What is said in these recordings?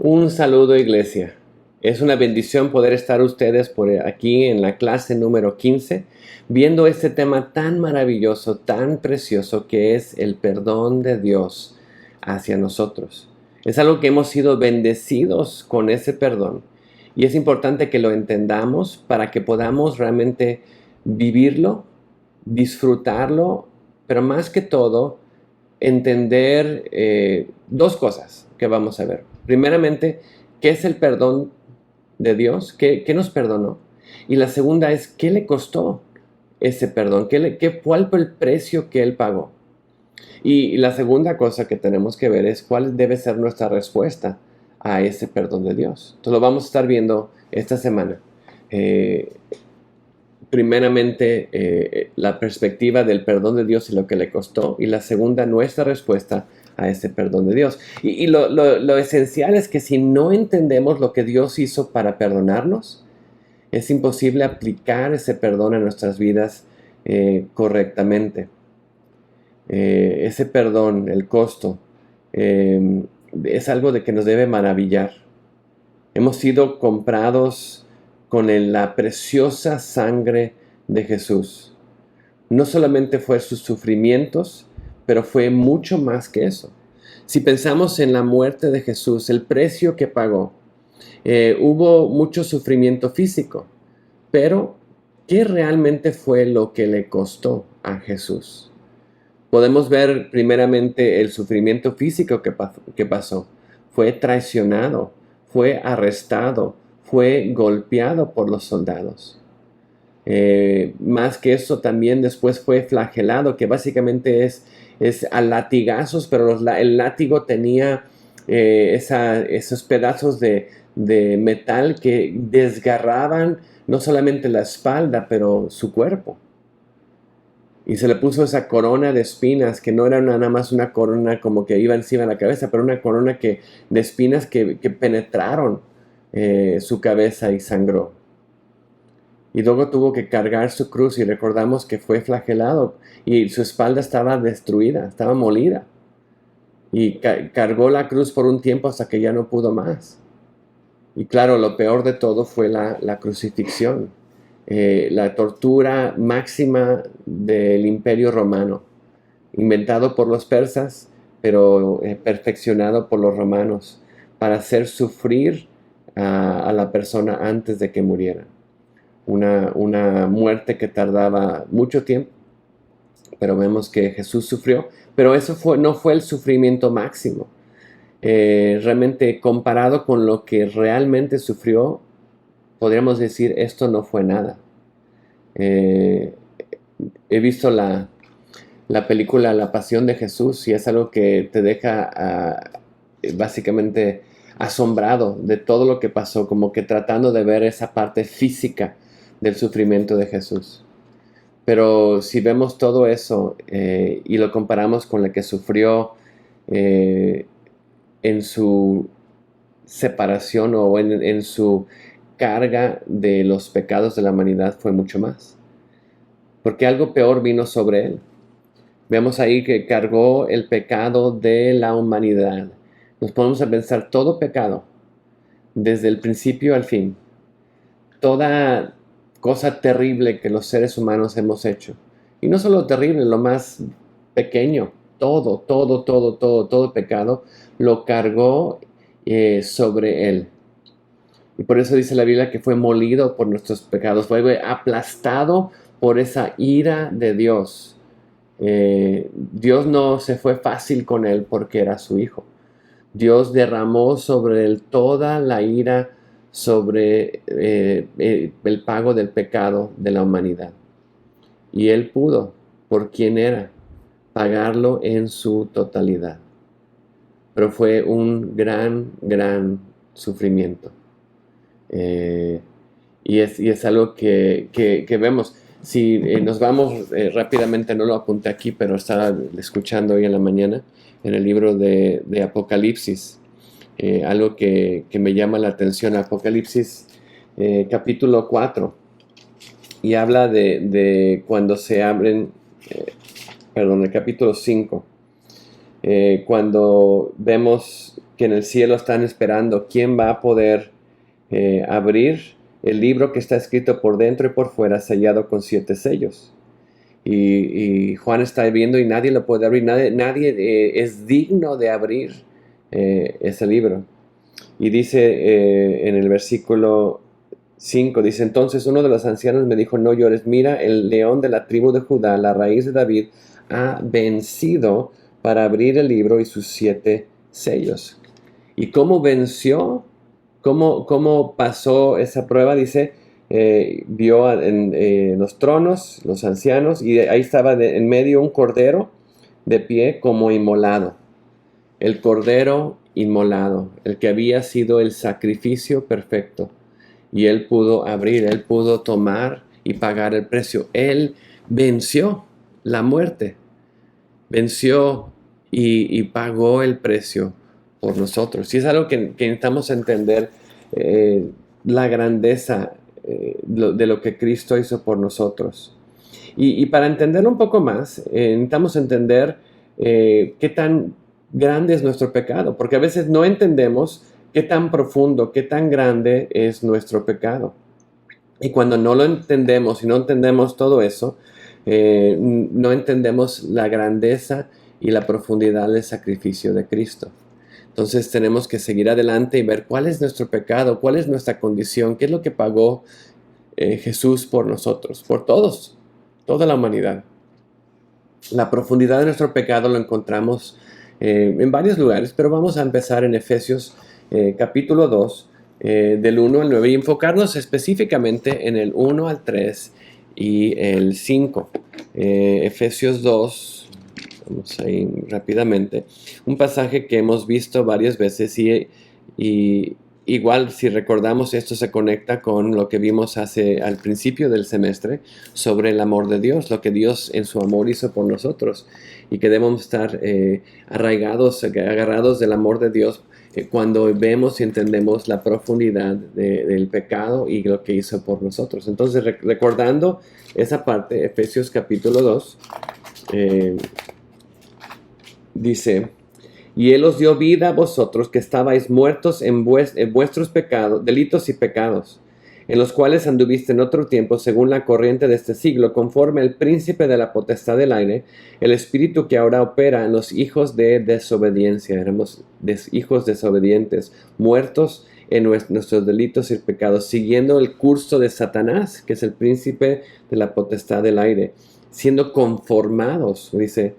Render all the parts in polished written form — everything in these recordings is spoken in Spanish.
Un saludo, iglesia. Es una bendición poder estar ustedes por aquí en la clase número 15, viendo este tema tan maravilloso, tan precioso que es el perdón de Dios hacia nosotros. Es algo que hemos sido bendecidos con ese perdón y es importante que lo entendamos para que podamos realmente vivirlo, disfrutarlo, pero más que todo entender dos cosas que vamos a ver. Primeramente, ¿qué es el perdón de Dios? ¿Qué nos perdonó? Y la segunda es, ¿qué le costó ese perdón? ¿Cuál fue el precio que Él pagó? Y la segunda cosa que tenemos que ver es cuál debe ser nuestra respuesta a ese perdón de Dios. Entonces lo vamos a estar viendo esta semana. Eh, Primeramente, la perspectiva del perdón de Dios y lo que le costó, y la segunda, nuestra respuesta a ese perdón de Dios. Y lo esencial es que si no entendemos lo que Dios hizo para perdonarnos, es imposible aplicar ese perdón a nuestras vidas correctamente. Ese perdón, el costo, es algo de que nos debe maravillar. Hemos sido comprados con la preciosa sangre de Jesús. No solamente fue sus sufrimientos, pero fue mucho más que eso. Si pensamos en la muerte de Jesús, el precio que pagó, hubo mucho sufrimiento físico, pero ¿qué realmente fue lo que le costó a Jesús? Podemos ver primeramente el sufrimiento físico que pasó. Fue traicionado, fue arrestado, fue golpeado por los soldados. Más que eso, también después fue flagelado, que básicamente es a latigazos, pero el látigo tenía esos pedazos de metal que desgarraban no solamente la espalda, pero su cuerpo. Y se le puso esa corona de espinas, que no era nada más una corona como que iba encima de la cabeza, pero una corona de espinas que penetraron su cabeza y sangró. Y luego tuvo que cargar su cruz y recordamos que fue flagelado y su espalda estaba destruida, estaba molida. Y cargó la cruz por un tiempo hasta que ya no pudo más. Y claro, lo peor de todo fue la crucifixión. La tortura máxima del Imperio Romano, inventado por los persas, pero perfeccionado por los romanos, para hacer sufrir a la persona antes de que muriera. Una muerte que tardaba mucho tiempo, pero vemos que Jesús sufrió, pero eso no fue el sufrimiento máximo. Realmente comparado con lo que realmente sufrió, podríamos decir esto no fue nada. He visto la película La Pasión de Jesús y es algo que te deja básicamente asombrado de todo lo que pasó, como que tratando de ver esa parte física del sufrimiento de Jesús. Pero si vemos todo eso y lo comparamos con lo que sufrió en su separación o en su carga de los pecados de la humanidad, fue mucho más. Porque algo peor vino sobre él. Vemos ahí que cargó el pecado de la humanidad. Nos ponemos a pensar todo pecado, desde el principio al fin. Toda cosa terrible que los seres humanos hemos hecho. Y no solo terrible, lo más pequeño. Todo pecado lo cargó sobre él. Y por eso dice la Biblia que fue molido por nuestros pecados, fue aplastado por esa ira de Dios. Dios no se fue fácil con él porque era su hijo. Dios derramó sobre él toda la ira sobre el pago del pecado de la humanidad. Y él pudo, por quien era, pagarlo en su totalidad. Pero fue un gran sufrimiento. Y es algo que vemos. Si nos vamos rápidamente, no lo apunté aquí, pero estaba escuchando hoy en la mañana en el libro de Apocalipsis, algo que me llama la atención, Apocalipsis capítulo 4, y habla de cuando se abren, el capítulo 5, cuando vemos que en el cielo están esperando quién va a poder abrir el libro que está escrito por dentro y por fuera, sellado con 7 sellos. Y Juan está viendo y nadie lo puede abrir, nadie es digno de abrir ese libro. Y dice en el versículo 5, dice: entonces uno de los ancianos me dijo, no llores, mira, el león de la tribu de Judá, la raíz de David, ha vencido para abrir el libro y sus 7 sellos. ¿Y cómo venció? ¿Cómo pasó esa prueba? Dice, vio en los tronos, los ancianos, y ahí estaba en medio un cordero de pie como inmolado. El cordero inmolado, el que había sido el sacrificio perfecto. Y él pudo abrir, él pudo tomar y pagar el precio. Él venció la muerte, venció y pagó el precio por nosotros. Y es algo que necesitamos entender, la grandeza de lo que Cristo hizo por nosotros. Y para entenderlo un poco más, necesitamos entender qué tan grande es nuestro pecado, porque a veces no entendemos qué tan profundo, qué tan grande es nuestro pecado. Y cuando no lo entendemos y no entendemos todo eso, no entendemos la grandeza y la profundidad del sacrificio de Cristo. Entonces tenemos que seguir adelante y ver cuál es nuestro pecado, cuál es nuestra condición, qué es lo que pagó Jesús por nosotros, por todos, toda la humanidad. La profundidad de nuestro pecado lo encontramos en varios lugares, pero vamos a empezar en Efesios capítulo 2, del 1 al 9, y enfocarnos específicamente en el 1 al 3 y el 5. Efesios 2, vamos a ir rápidamente, un pasaje que hemos visto varias veces y igual, si recordamos, esto se conecta con lo que vimos al principio del semestre sobre el amor de Dios, lo que Dios en su amor hizo por nosotros, y que debemos estar arraigados, agarrados del amor de Dios cuando vemos y entendemos la profundidad del pecado y lo que hizo por nosotros. Entonces, recordando esa parte, Efesios capítulo 2, dice: y Él os dio vida a vosotros que estabais muertos en vuestros pecados, delitos y pecados, en los cuales anduviste en otro tiempo según la corriente de este siglo, conforme al príncipe de la potestad del aire, el espíritu que ahora opera en los hijos de desobediencia. Éramos hijos desobedientes, muertos en nuestros delitos y pecados, siguiendo el curso de Satanás, que es el príncipe de la potestad del aire, siendo conformados, dice,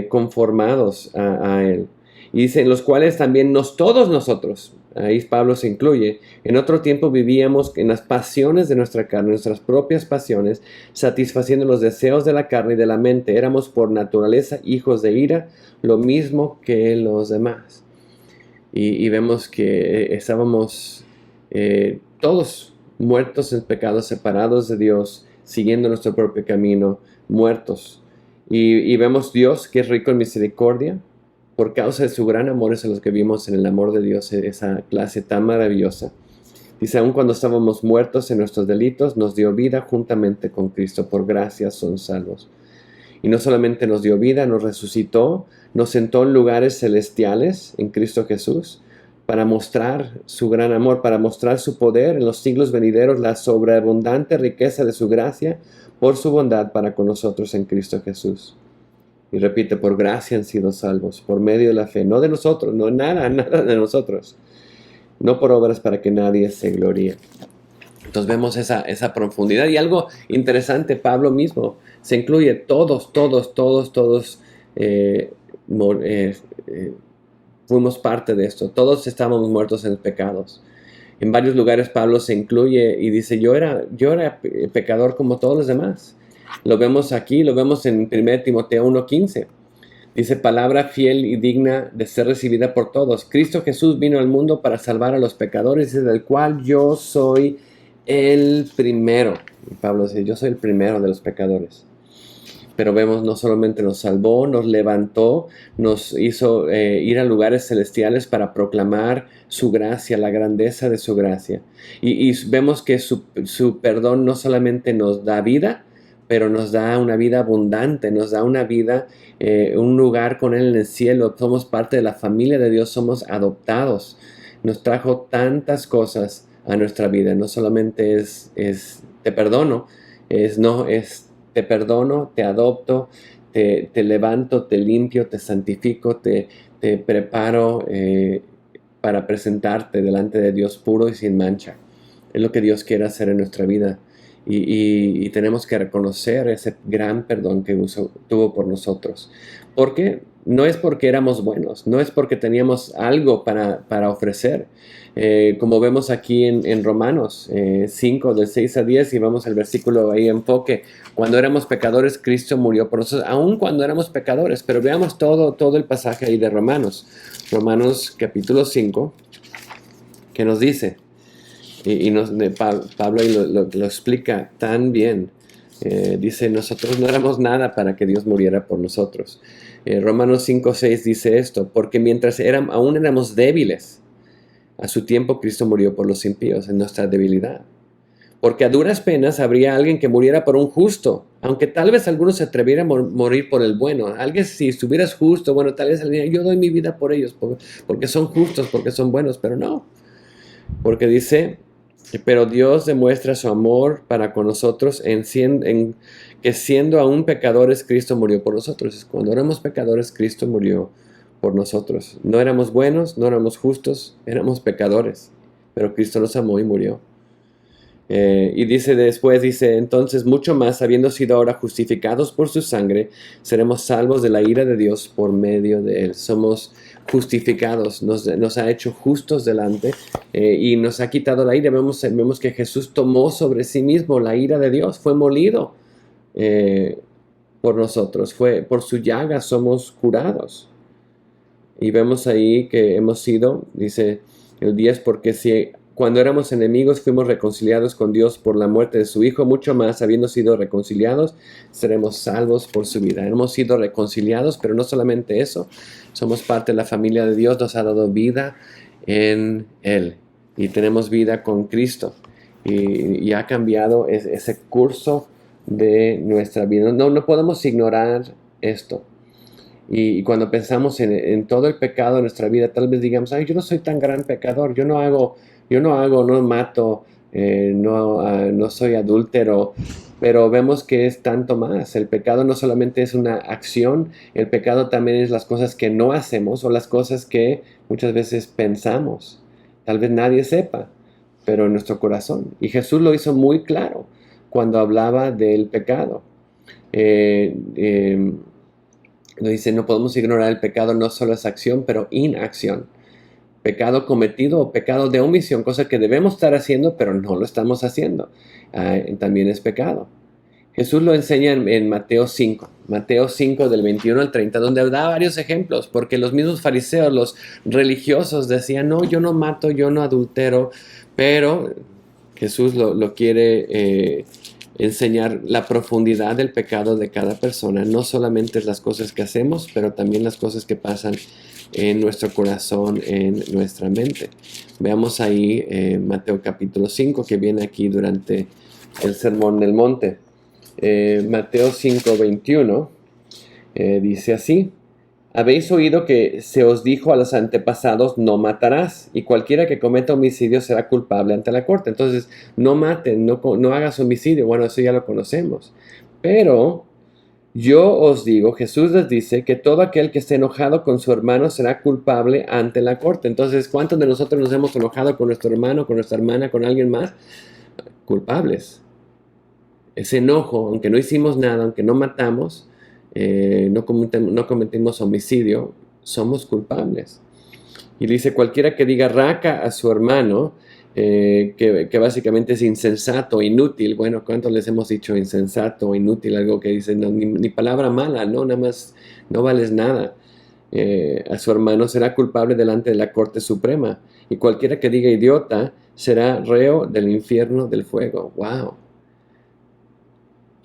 conformados a él. Y dice, en los cuales también todos nosotros, ahí Pablo se incluye, en otro tiempo vivíamos en las pasiones de nuestra carne, nuestras propias pasiones, satisfaciendo los deseos de la carne y de la mente. Éramos por naturaleza hijos de ira, lo mismo que los demás. Y vemos que estábamos todos muertos en pecados, separados de Dios, siguiendo nuestro propio camino, muertos. Y vemos Dios que es rico en misericordia. Por causa de su gran amor es en los que vimos en el amor de Dios, esa clase tan maravillosa. Dice, aun cuando estábamos muertos en nuestros delitos, nos dio vida juntamente con Cristo. Por gracia son salvos. Y no solamente nos dio vida, nos resucitó, nos sentó en lugares celestiales en Cristo Jesús, para mostrar su gran amor, para mostrar su poder en los siglos venideros, la sobreabundante riqueza de su gracia, por su bondad para con nosotros en Cristo Jesús. Y repite, por gracia han sido salvos, por medio de la fe, no de nosotros, no nada de nosotros, no por obras para que nadie se gloríe. Entonces vemos esa profundidad. Y algo interesante, Pablo mismo se incluye, todos fuimos parte de esto, todos estábamos muertos en pecados. En varios lugares Pablo se incluye y dice, yo era pecador como todos los demás. Lo vemos aquí, lo vemos en 1 Timoteo 1:15. Dice, palabra fiel y digna de ser recibida por todos. Cristo Jesús vino al mundo para salvar a los pecadores, del cual yo soy el primero. Y Pablo dice, yo soy el primero de los pecadores. Pero vemos, no solamente nos salvó, nos levantó, nos hizo ir a lugares celestiales para proclamar su gracia, la grandeza de su gracia. Y vemos que su perdón no solamente nos da vida, pero nos da una vida abundante, nos da una vida, un lugar con Él en el cielo. Somos parte de la familia de Dios, somos adoptados. Nos trajo tantas cosas a nuestra vida. No solamente es te perdono, es te perdono, te adopto, te levanto, te limpio, te santifico, te preparo para presentarte delante de Dios puro y sin mancha. Es lo que Dios quiere hacer en nuestra vida. Y tenemos que reconocer ese gran perdón que tuvo por nosotros. Porque no es porque éramos buenos, no es porque teníamos algo para ofrecer. Como vemos aquí en Romanos 5, del 6 a 10, y vamos al versículo ahí enfoque. Cuando éramos pecadores, Cristo murió por nosotros, aun cuando éramos pecadores. Pero veamos todo el pasaje ahí de Romanos. Romanos capítulo 5, que nos dice, Pablo ahí lo explica tan bien. Dice, nosotros no éramos nada para que Dios muriera por nosotros. Romanos 5:6 dice esto, porque mientras aún éramos débiles, a su tiempo Cristo murió por los impíos en nuestra debilidad. Porque a duras penas habría alguien que muriera por un justo, aunque tal vez algunos se atrevieran a morir por el bueno. Alguien, si estuvieras justo, bueno, tal vez alguien, yo doy mi vida por ellos, porque son justos, porque son buenos, pero no. Porque dice, pero Dios demuestra su amor para con nosotros en que siendo aún pecadores, Cristo murió por nosotros. Cuando éramos pecadores, Cristo murió por nosotros. No éramos buenos, no éramos justos, éramos pecadores, pero Cristo nos amó y murió. Y dice, entonces mucho más, habiendo sido ahora justificados por su sangre, seremos salvos de la ira de Dios por medio de él. Somos justificados, nos ha hecho justos delante y nos ha quitado la ira. Vemos que Jesús tomó sobre sí mismo la ira de Dios, fue molido por nosotros, por su llaga somos curados. Y vemos ahí que hemos sido, dice el 10, porque si cuando éramos enemigos fuimos reconciliados con Dios por la muerte de su Hijo, mucho más, habiendo sido reconciliados, seremos salvos por su vida. Hemos sido reconciliados, pero no solamente eso, somos parte de la familia de Dios, nos ha dado vida en Él y tenemos vida con Cristo. Y ha cambiado ese curso de nuestra vida. No podemos ignorar esto. Y cuando pensamos en todo el pecado de nuestra vida, tal vez digamos, ay, yo no soy tan gran pecador, no mato, no soy adúltero, pero vemos que es tanto más. El pecado no solamente es una acción, el pecado también es las cosas que no hacemos o las cosas que muchas veces pensamos. Tal vez nadie sepa, pero en nuestro corazón. Y Jesús lo hizo muy claro cuando hablaba del pecado. Dice, no podemos ignorar el pecado, no solo es acción, pero inacción. Pecado cometido o pecado de omisión, cosa que debemos estar haciendo, pero no lo estamos haciendo. También es pecado. Jesús lo enseña en Mateo 5 del 21 al 30, donde da varios ejemplos, porque los mismos fariseos, los religiosos decían, no, yo no mato, yo no adultero, pero Jesús lo quiere enseñar la profundidad del pecado de cada persona, no solamente las cosas que hacemos, pero también las cosas que pasan en nuestro corazón, en nuestra mente. Veamos ahí Mateo capítulo 5, que viene aquí durante el Sermón del Monte. Mateo 5:21 dice así, habéis oído que se os dijo a los antepasados, no matarás, y cualquiera que cometa homicidio será culpable ante la corte. Entonces, no maten, no hagas homicidio. Bueno, eso ya lo conocemos. Pero yo os digo, Jesús les dice que todo aquel que esté enojado con su hermano será culpable ante la corte. Entonces, ¿cuántos de nosotros nos hemos enojado con nuestro hermano, con nuestra hermana, con alguien más? Culpables. Ese enojo, aunque no hicimos nada, aunque no matamos, no cometimos homicidio, somos culpables. Y dice, cualquiera que diga raca a su hermano, que básicamente es insensato, inútil. Bueno, ¿cuántos les hemos dicho insensato, inútil? Algo que dice, no, ni palabra mala, no, nada más, no vales nada. A su hermano será culpable delante de la Corte Suprema. Y cualquiera que diga idiota será reo del infierno del fuego. ¡Wow!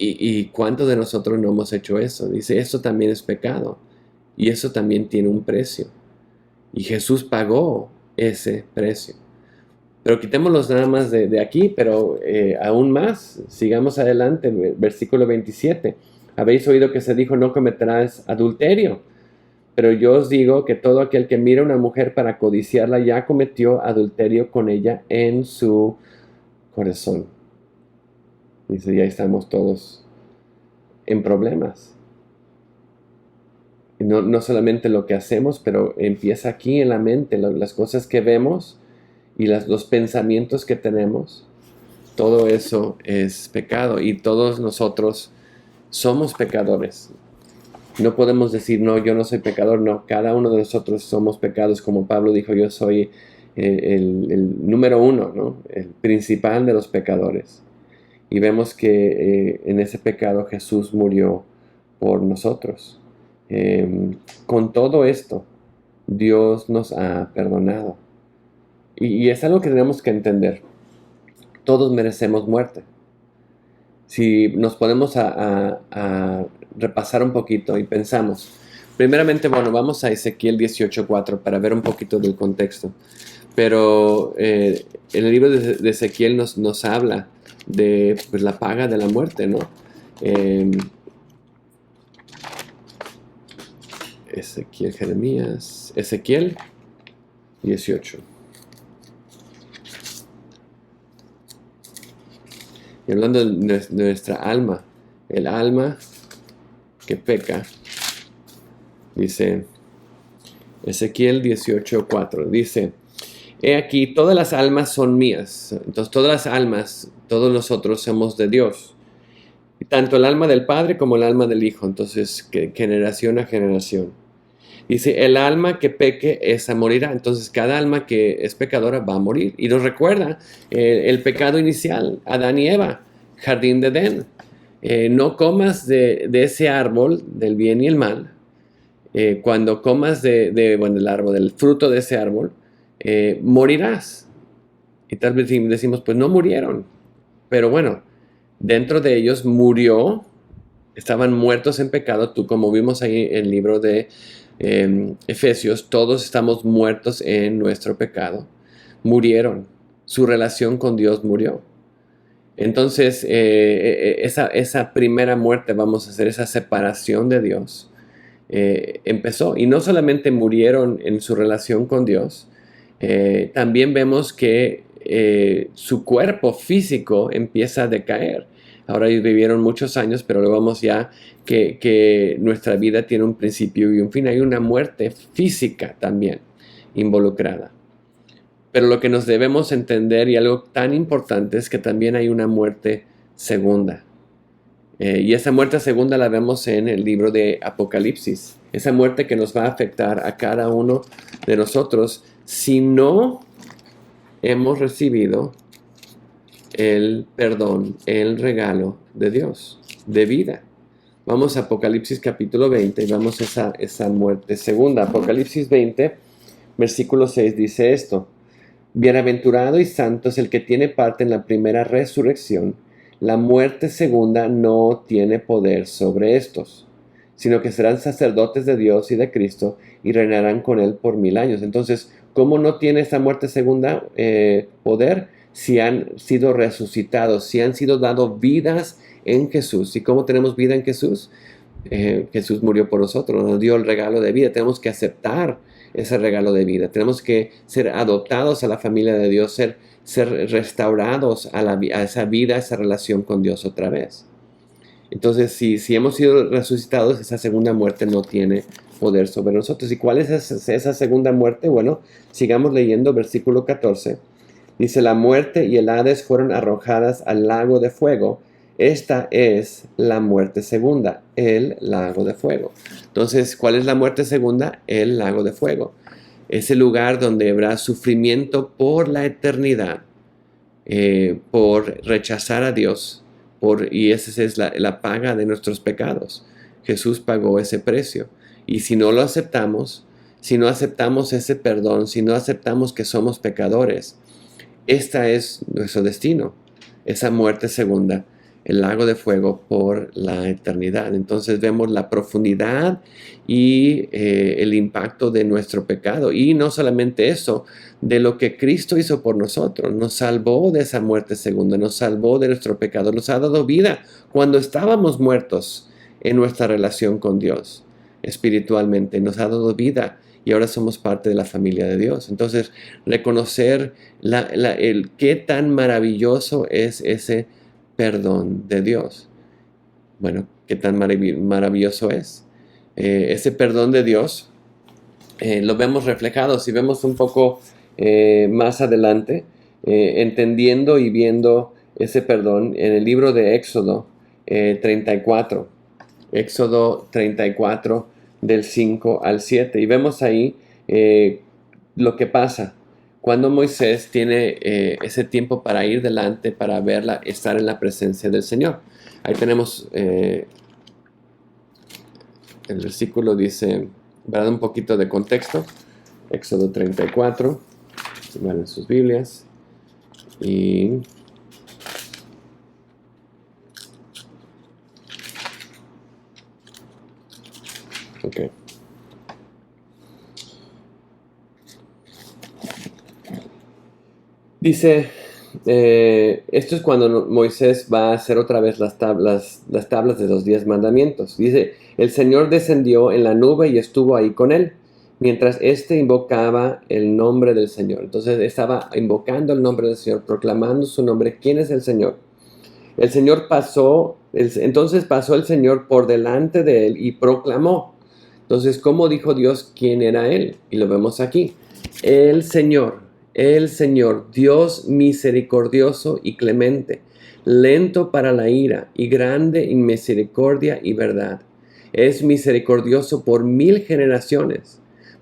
¿Y cuántos de nosotros no hemos hecho eso? Dice, eso también es pecado. Y eso también tiene un precio. Y Jesús pagó ese precio. Pero quitémoslos nada más de aquí, pero aún más, sigamos adelante, versículo 27. Habéis oído que se dijo, no cometerás adulterio. Pero yo os digo que todo aquel que mira a una mujer para codiciarla ya cometió adulterio con ella en su corazón. Dice, ya estamos todos en problemas. Y no solamente lo que hacemos, pero empieza aquí en la mente, las cosas que vemos y los pensamientos que tenemos. Todo eso es pecado y todos nosotros somos pecadores. No podemos decir, no, yo no soy pecador, no, cada uno de nosotros somos pecados, como Pablo dijo, yo soy el número uno, ¿no? El principal de los pecadores. Y vemos que en ese pecado Jesús murió por nosotros. Con todo esto, Dios nos ha perdonado. Y es algo que tenemos que entender. Todos merecemos muerte. Si nos ponemos a repasar un poquito y pensamos, primeramente, bueno, vamos a Ezequiel 18:4 para ver un poquito del contexto. Pero en el libro de Ezequiel nos habla de pues, la paga de la muerte, ¿no? Ezequiel 18. Y hablando de nuestra alma, el alma que peca, dice Ezequiel 18:4, dice, he aquí, todas las almas son mías. Entonces todas las almas, todos nosotros somos de Dios. Y tanto el alma del Padre como el alma del Hijo. Entonces, generación a generación. Dice, el alma que peque, esa morirá. Entonces, cada alma que es pecadora va a morir. Y nos recuerda el pecado inicial, Adán y Eva, jardín de Edén. No comas de ese árbol del bien y el mal. Cuando comas del árbol, del fruto de ese árbol, morirás. Y tal vez decimos, pues no murieron. Pero bueno, dentro de ellos murió, estaban muertos en pecado. Tú, como vimos ahí en el libro de Efesios, todos estamos muertos en nuestro pecado. Murieron. Su relación con Dios murió. Entonces, esa primera muerte, vamos a hacer esa separación de Dios, empezó. Y no solamente murieron en su relación con Dios, también vemos que su cuerpo físico empieza a decaer. Ahora ellos vivieron muchos años, pero lo vemos ya que nuestra vida tiene un principio y un fin. Hay una muerte física también involucrada. Pero lo que nos debemos entender y algo tan importante es que también hay una muerte segunda. Y esa muerte segunda la vemos en el libro de Apocalipsis. Esa muerte que nos va a afectar a cada uno de nosotros si no hemos recibido el perdón, el regalo de Dios, de vida. Vamos a Apocalipsis capítulo 20 y vamos a esa muerte segunda. Apocalipsis 20, versículo 6 dice esto. Bienaventurado y santo es el que tiene parte en la primera resurrección. La muerte segunda no tiene poder sobre estos, sino que serán sacerdotes de Dios y de Cristo y reinarán con Él por 1000 años. Entonces, ¿cómo no tiene esta muerte segunda poder? Si han sido resucitados, si han sido dados vidas en Jesús. ¿Y cómo tenemos vida en Jesús? Jesús murió por nosotros, nos dio el regalo de vida. Tenemos que aceptar ese regalo de vida. Tenemos que ser adoptados a la familia de Dios, ser restaurados a esa vida, a esa relación con Dios otra vez. Entonces, si hemos sido resucitados, esa segunda muerte no tiene poder sobre nosotros. ¿Y cuál es esa segunda muerte? Bueno, sigamos leyendo versículo 14. Dice, la muerte y el Hades fueron arrojadas al lago de fuego. Esta es la muerte segunda, el lago de fuego. Entonces, ¿cuál es la muerte segunda? El lago de fuego. Es el lugar donde habrá sufrimiento por la eternidad, por rechazar a Dios, y esa es la paga de nuestros pecados. Jesús pagó ese precio. Y si no lo aceptamos, si no aceptamos ese perdón, si no aceptamos que somos pecadores, este es nuestro destino, esa muerte segunda el lago de fuego por la eternidad. Entonces vemos la profundidad y el impacto de nuestro pecado. Y no solamente eso, de lo que Cristo hizo por nosotros. Nos salvó de esa muerte segunda, nos salvó de nuestro pecado, nos ha dado vida cuando estábamos muertos en nuestra relación con Dios espiritualmente. Nos ha dado vida y ahora somos parte de la familia de Dios. Entonces, reconocer el qué tan maravilloso es ese perdón de Dios. Bueno, qué tan maravilloso es. Ese perdón de Dios lo vemos reflejado, si vemos un poco más adelante, entendiendo y viendo ese perdón en el libro de Éxodo 34. Éxodo 34 del 5 al 7. Y vemos ahí lo que pasa cuando Moisés tiene ese tiempo para ir delante, para verla, estar en la presencia del Señor. Ahí tenemos el versículo, dice, para dar un poquito de contexto, Éxodo 34, van en sus Biblias, y ok. Dice, esto es cuando Moisés va a hacer otra vez las tablas de los 10 mandamientos. Dice, el Señor descendió en la nube y estuvo ahí con él, mientras éste invocaba el nombre del Señor. Entonces estaba invocando el nombre del Señor, proclamando su nombre. ¿Quién es el Señor? El Señor entonces pasó el Señor por delante de él y proclamó. Entonces, ¿cómo dijo Dios quién era él? Y lo vemos aquí. El Señor, Dios misericordioso y clemente, lento para la ira y grande en misericordia y verdad. Es misericordioso por 1000 generaciones.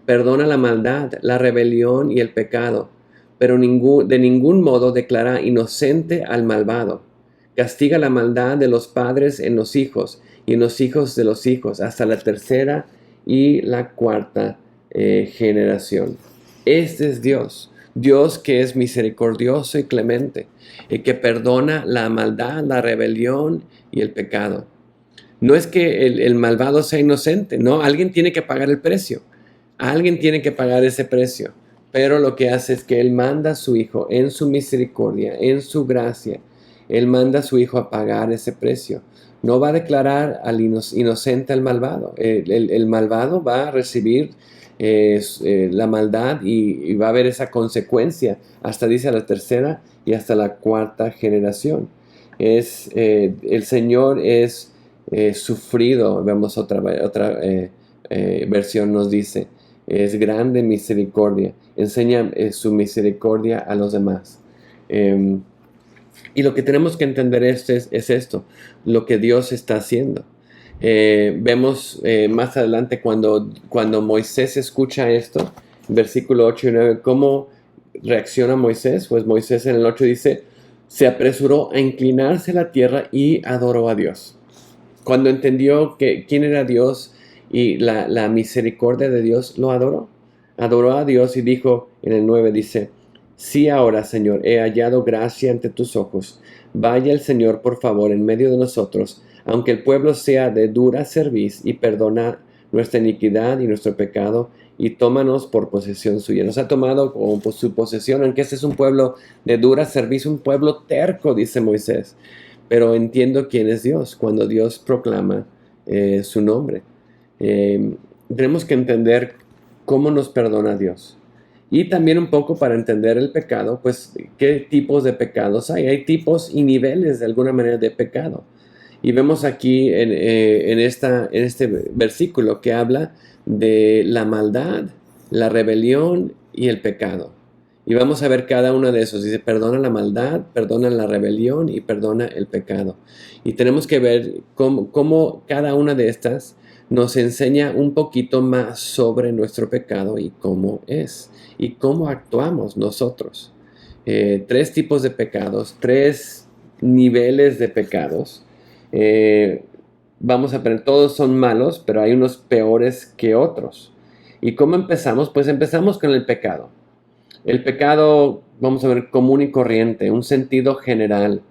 Perdona la maldad, la rebelión y el pecado, pero de ningún modo declara inocente al malvado. Castiga la maldad de los padres en los hijos y en los hijos de los hijos, hasta la tercera y la cuarta generación. Este es Dios, Dios que es misericordioso y clemente, y que perdona la maldad, la rebelión y el pecado. No es que el malvado sea inocente, no, alguien tiene que pagar el precio, alguien tiene que pagar ese precio, pero lo que hace es que Él manda a su Hijo en su misericordia, en su gracia. Él manda a su Hijo a pagar ese precio. No va a declarar al inocente al malvado. El malvado va a recibir la maldad y va a haber esa consecuencia hasta, dice, la tercera y hasta la cuarta generación. El Señor es sufrido. Vemos otra versión nos dice, es grande misericordia. Enseña su misericordia a los demás. Y lo que tenemos que entender es esto, lo que Dios está haciendo. Vemos más adelante cuando Moisés escucha esto, versículo 8 y 9, ¿cómo reacciona Moisés? Pues Moisés en el 8 dice, se apresuró a inclinarse a la tierra y adoró a Dios. Cuando entendió quién era Dios y la misericordia de Dios, lo adoró. Adoró a Dios y dijo, en el 9 dice, sí, ahora, Señor, he hallado gracia ante tus ojos. Vaya el Señor, por favor, en medio de nosotros, aunque el pueblo sea de dura cerviz, y perdona nuestra iniquidad y nuestro pecado, y tómanos por posesión suya. Nos ha tomado como su posesión, aunque este es un pueblo de dura cerviz, un pueblo terco, dice Moisés. Pero entiendo quién es Dios cuando Dios proclama su nombre. Tenemos que entender cómo nos perdona Dios. Y también un poco para entender el pecado, pues qué tipos de pecados hay. Hay tipos y niveles de alguna manera de pecado. Y vemos aquí en este versículo que habla de la maldad, la rebelión y el pecado. Y vamos a ver cada uno de esos. Dice, perdona la maldad, perdona la rebelión y perdona el pecado. Y tenemos que ver cómo cada una de estas nos enseña un poquito más sobre nuestro pecado y cómo es. Y cómo actuamos nosotros. 3 tipos de pecados, 3 niveles de pecados. Vamos a ver, todos son malos, pero hay unos peores que otros. ¿Y cómo empezamos? Pues empezamos con el pecado. El pecado, vamos a ver, común y corriente, un sentido general.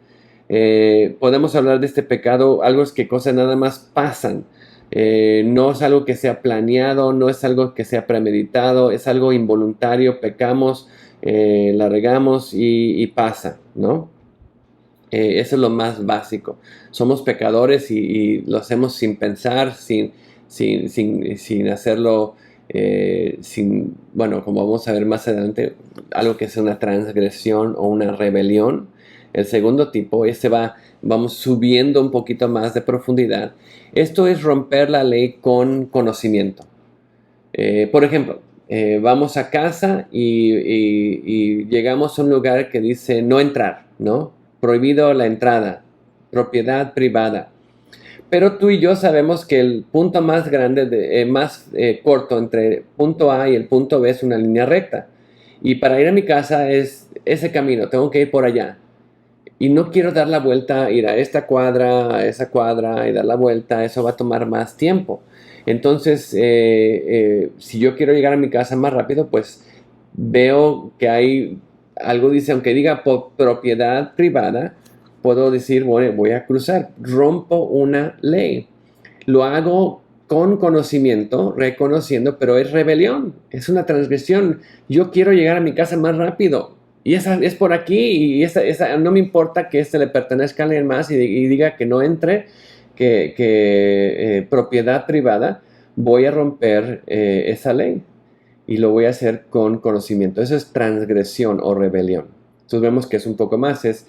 Podemos hablar de este pecado, algo es que cosas nada más pasan. No es algo que sea planeado, no es algo que sea premeditado, es algo involuntario, pecamos, la regamos y pasa, ¿no? Eso es lo más básico. Somos pecadores y lo hacemos sin pensar, sin hacerlo, bueno, como vamos a ver más adelante, algo que es una transgresión o una rebelión. El segundo tipo, vamos subiendo un poquito más de profundidad. Esto es romper la ley con conocimiento. Por ejemplo, vamos a casa y llegamos a un lugar que dice no entrar, ¿no? Prohibido la entrada, propiedad privada. Pero tú y yo sabemos que el punto más grande, más corto entre punto A y el punto B es una línea recta. Y para ir a mi casa es ese camino, tengo que ir por allá. Y no quiero dar la vuelta, ir a esta cuadra, a esa cuadra y dar la vuelta, eso va a tomar más tiempo. Entonces, si yo quiero llegar a mi casa más rápido, pues veo que hay algo, dice, aunque diga propiedad privada, puedo decir, bueno, voy a cruzar, rompo una ley. Lo hago con conocimiento, reconociendo, pero es rebelión, es una transgresión. Yo quiero llegar a mi casa más rápido. Y esa es por aquí, y no me importa que le pertenezca a alguien más y diga que no entre, que propiedad privada, voy a romper esa ley y lo voy a hacer con conocimiento. Eso es transgresión o rebelión. Entonces vemos que es un poco más, es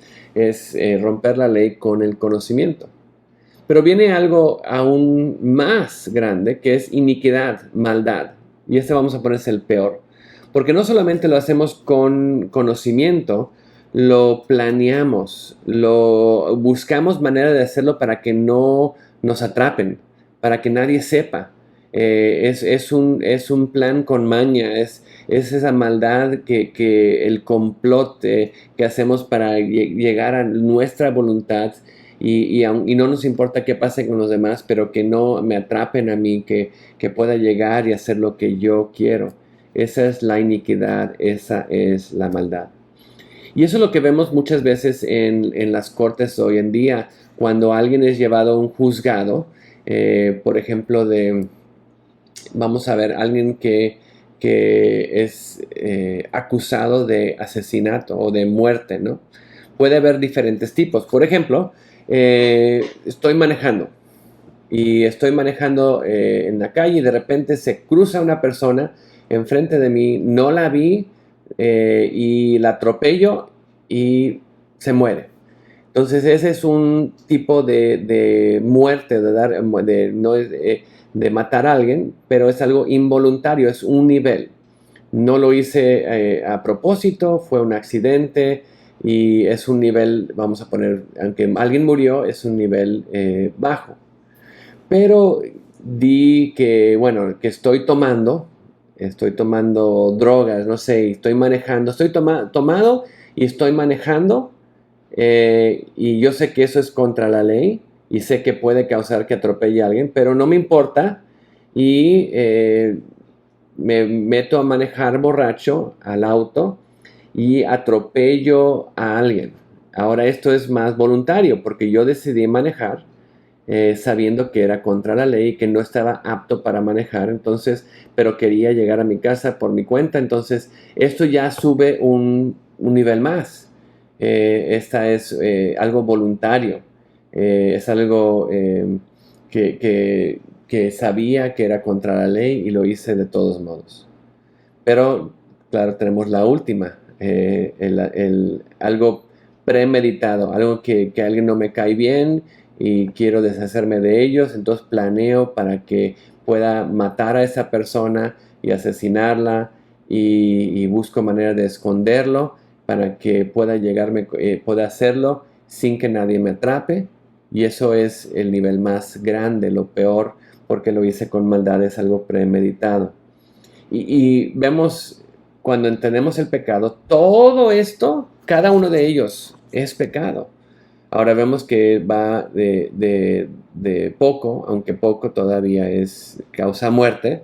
romper la ley con el conocimiento. Pero viene algo aún más grande, que es iniquidad, maldad. Y este vamos a ponerse el peor. Porque no solamente lo hacemos con conocimiento, lo planeamos, lo buscamos manera de hacerlo para que no nos atrapen, para que nadie sepa. Es un plan con maña, es esa maldad que el complot que hacemos para llegar a nuestra voluntad y no nos importa qué pase con los demás, pero que no me atrapen a mí, que pueda llegar y hacer lo que yo quiero. Esa es la iniquidad, esa es la maldad. Y eso es lo que vemos muchas veces en las cortes hoy en día, cuando alguien es llevado a un juzgado, por ejemplo, vamos a ver, alguien que es acusado de asesinato o de muerte, ¿no? Puede haber diferentes tipos. Por ejemplo, estoy manejando y estoy manejando en la calle y de repente se cruza una persona enfrente de mí, no la vi y la atropello y se muere. Entonces ese es un tipo de muerte, no de matar a alguien, pero es algo involuntario, es un nivel. No lo hice a propósito, fue un accidente y es un nivel, vamos a poner, aunque alguien murió, es un nivel bajo. Pero di que, bueno, que estoy tomando drogas, no sé, estoy manejando, estoy tomado y estoy manejando y yo sé que eso es contra la ley y sé que puede causar que atropelle a alguien, pero no me importa y me meto a manejar borracho al auto y atropello a alguien. Ahora esto es más voluntario porque yo decidí manejar sabiendo que era contra la ley, que no estaba apto para manejar, entonces, pero quería llegar a mi casa por mi cuenta, entonces esto ya sube un nivel más. Esta es algo voluntario, es algo que sabía que era contra la ley y lo hice de todos modos. Pero, claro, tenemos la última, algo premeditado, algo que alguien no me cae bien y quiero deshacerme de ellos, entonces planeo para que pueda matar a esa persona y asesinarla y busco manera de esconderlo para que pueda hacerlo sin que nadie me atrape. Y eso es el nivel más grande, lo peor, porque lo hice con maldad, es algo premeditado. Y vemos, cuando entendemos el pecado, todo esto, cada uno de ellos es pecado. Ahora vemos que va de poco, aunque poco todavía causa muerte,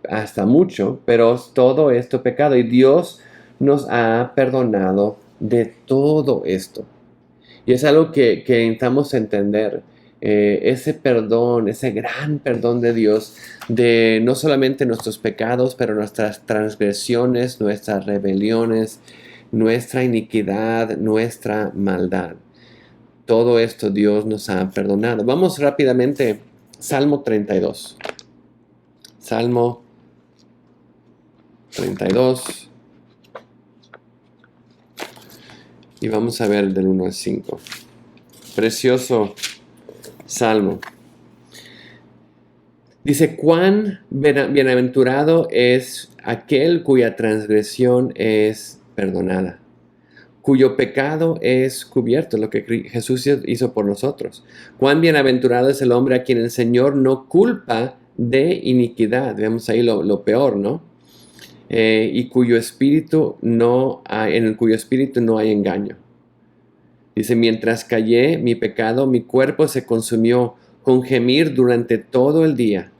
hasta mucho, pero todo esto es pecado y Dios nos ha perdonado de todo esto. Y es algo que necesitamos entender. Ese perdón, ese gran perdón de Dios, de no solamente nuestros pecados, pero nuestras transgresiones, nuestras rebeliones, nuestra iniquidad, nuestra maldad. Todo esto Dios nos ha perdonado. Vamos rápidamente, Salmo 32. Salmo 32. Y vamos a ver del 1 al 5. Precioso Salmo. Dice, cuán bienaventurado es aquel cuya transgresión es perdonada, cuyo pecado es cubierto, lo que Jesús hizo por nosotros. Cuán bienaventurado es el hombre a quien el Señor no culpa de iniquidad. Vemos ahí lo peor, ¿no? Y cuyo espíritu en el cuyo espíritu no hay engaño. Dice, mientras callé mi pecado, mi cuerpo se consumió con gemir durante todo el día,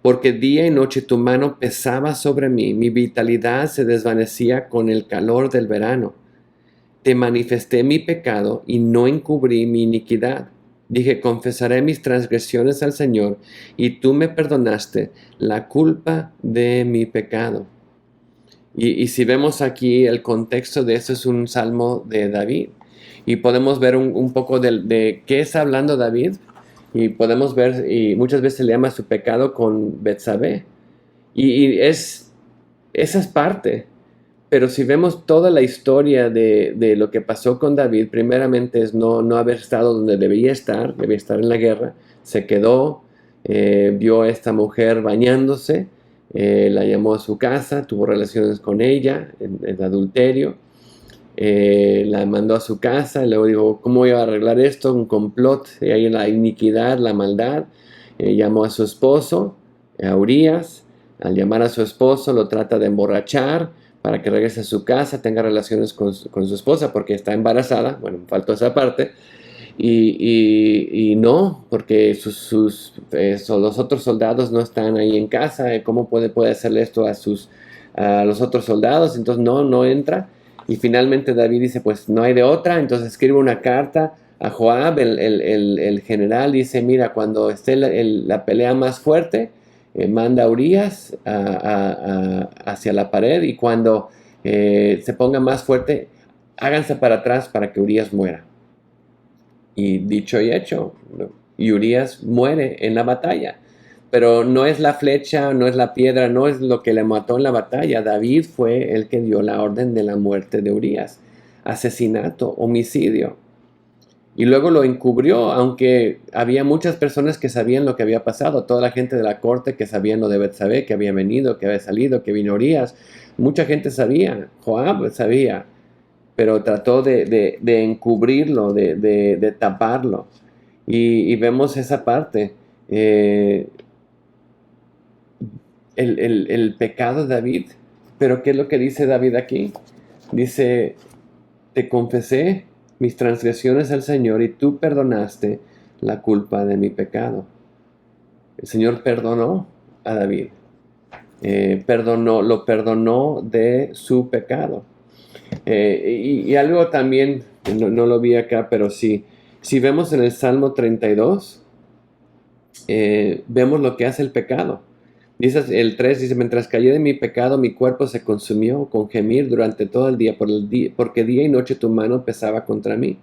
porque día y noche tu mano pesaba sobre mí, mi vitalidad se desvanecía con el calor del verano. Te manifesté mi pecado y no encubrí mi iniquidad. Dije, confesaré mis transgresiones al Señor, y tú me perdonaste la culpa de mi pecado. Y si vemos aquí el contexto de eso, es un salmo de David. Y podemos ver un poco de qué está hablando David. Y podemos ver, y muchas veces le llama su pecado con Betsabé. Esa es parte. Pero si vemos toda la historia de lo que pasó con David, primeramente es no haber estado donde debía estar en la guerra. Se quedó, vio a esta mujer bañándose, la llamó a su casa, tuvo relaciones con ella en adulterio. La mandó a su casa y luego dijo, ¿cómo voy a arreglar esto? Un complot, y ahí la iniquidad, la maldad. Llamó a su esposo, a Urías. Al llamar a su esposo lo trata de emborrachar para que regrese a su casa, tenga relaciones con su esposa porque está embarazada. Bueno, faltó esa parte. Y no, porque los otros soldados no están ahí en casa. ¿Cómo puede hacerle esto a los otros soldados? Entonces no entra. Y finalmente David dice, pues no hay de otra. Entonces escribe una carta a Joab, el general. Dice, mira, cuando esté la pelea más fuerte, manda a Urías hacia la pared. Y cuando se ponga más fuerte, háganse para atrás para que Urías muera. Y dicho y hecho, Urías muere en la batalla. Pero no es la flecha, no es la piedra, no es lo que le mató en la batalla. David fue el que dio la orden de la muerte de Urías. Asesinato, homicidio. Y luego lo encubrió, aunque había muchas personas que sabían lo que había pasado. Toda la gente de la corte que sabían lo de Betsabé, que había venido, que había salido, que vino Urías. Mucha gente sabía. Joab sabía. Pero trató de encubrirlo, de taparlo. Y vemos esa parte. El pecado de David. Pero ¿qué es lo que dice David aquí? Dice, te confesé mis transgresiones al Señor y tú perdonaste la culpa de mi pecado. El Señor perdonó a David. Lo perdonó de su pecado. Y algo también, no lo vi acá, pero sí, si vemos en el Salmo 32, vemos lo que hace el pecado. Dice el 3, dice, mientras callé de mi pecado, mi cuerpo se consumió con gemir durante todo el día, porque día y noche tu mano pesaba contra mí.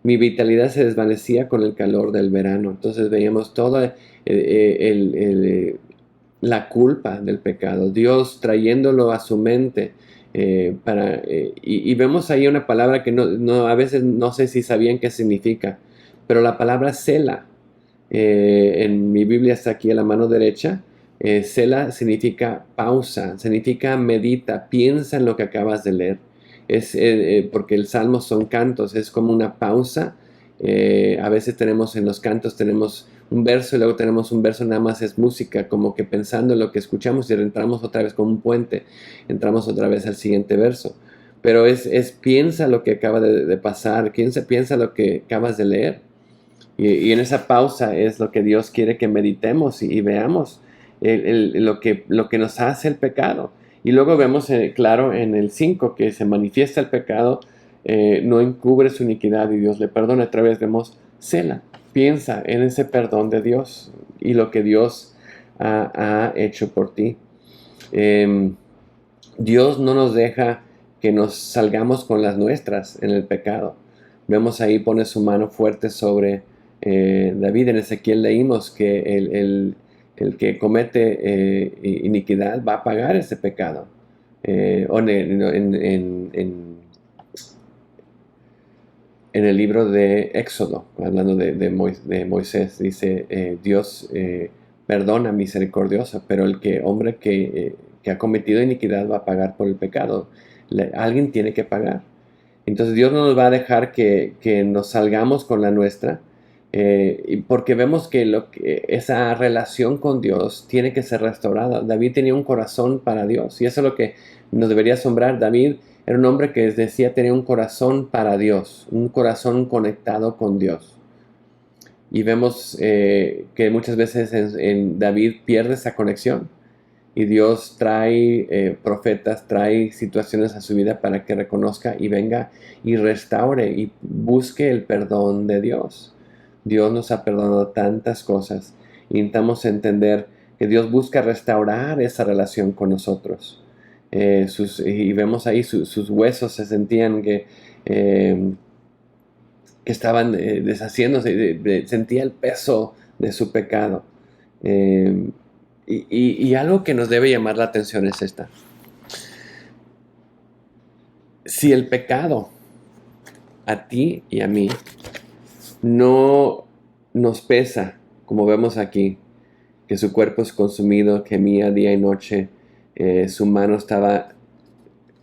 Mi vitalidad se desvanecía con el calor del verano. Entonces veíamos toda la culpa del pecado, Dios trayéndolo a su mente. Y vemos ahí una palabra que a veces no sé si sabían qué significa, pero la palabra Sela, en mi Biblia está aquí a la mano derecha. Sela significa pausa, significa medita, piensa en lo que acabas de leer. Porque el salmo son cantos, es como una pausa. A veces tenemos en los cantos tenemos un verso y luego tenemos un verso nada más es música, como que pensando en lo que escuchamos y entramos otra vez como un puente, entramos otra vez al siguiente verso. Pero piensa lo que acaba de pasar, piensa lo que acabas de leer. Y en esa pausa es lo que Dios quiere que meditemos y veamos lo que nos hace el pecado. Y luego vemos, claro, en el 5 que se manifiesta el pecado no encubre su iniquidad y Dios le perdona. Otra vez vemos Sela, piensa en ese perdón de Dios y lo que Dios ha hecho por ti. Dios no nos deja que nos salgamos con las nuestras en el pecado. Vemos ahí, pone su mano fuerte sobre David. En Ezequiel leímos que el que comete iniquidad va a pagar ese pecado. En el libro de Éxodo, hablando de Moisés, dice, Dios perdona misericordioso, pero hombre que ha cometido iniquidad va a pagar por el pecado. Alguien tiene que pagar. Entonces Dios no nos va a dejar que nos salgamos con la nuestra, porque vemos que esa relación con Dios tiene que ser restaurada. David tenía un corazón para Dios, y eso es lo que nos debería asombrar. David era un hombre que decía tener un corazón para Dios, un corazón conectado con Dios. Y vemos que muchas veces en David pierde esa conexión. Y Dios trae profetas, trae situaciones a su vida para que reconozca y venga y restaure y busque el perdón de Dios. Dios nos ha perdonado tantas cosas y necesitamos entender que Dios busca restaurar esa relación con nosotros. Y vemos ahí sus huesos se sentían que estaban deshaciéndose, sentía el peso de su pecado. Y algo que nos debe llamar la atención es esta. Si el pecado a ti y a mí no nos pesa, como vemos aquí, que su cuerpo es consumido, gemía día y noche, su mano estaba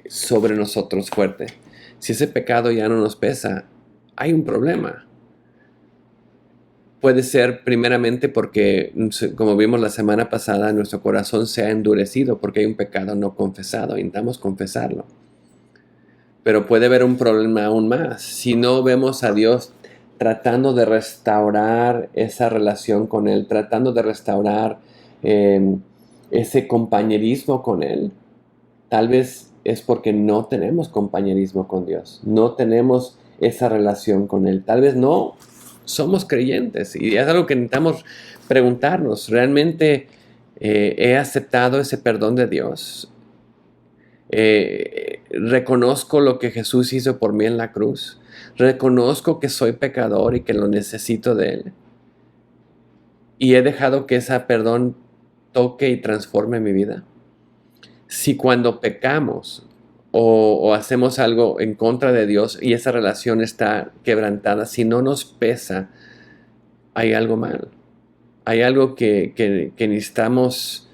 sobre nosotros fuerte. Si ese pecado ya no nos pesa, hay un problema. Puede ser primeramente porque, como vimos la semana pasada, nuestro corazón se ha endurecido porque hay un pecado no confesado. Intentamos confesarlo. Pero puede haber un problema aún más. Si no vemos a Dios tratando de restaurar esa relación con Él, tratando de restaurar ese compañerismo con Él, tal vez es porque no tenemos compañerismo con Dios. No tenemos esa relación con Él. Tal vez no somos creyentes. Y es algo que necesitamos preguntarnos. ¿Realmente he aceptado ese perdón de Dios? Reconozco lo que Jesús hizo por mí en la cruz. Reconozco que soy pecador y que lo necesito de Él. Y he dejado que ese perdón toque y transforme mi vida. Si cuando pecamos o hacemos algo en contra de Dios y esa relación está quebrantada, si no nos pesa, hay algo mal. Hay algo que necesitamos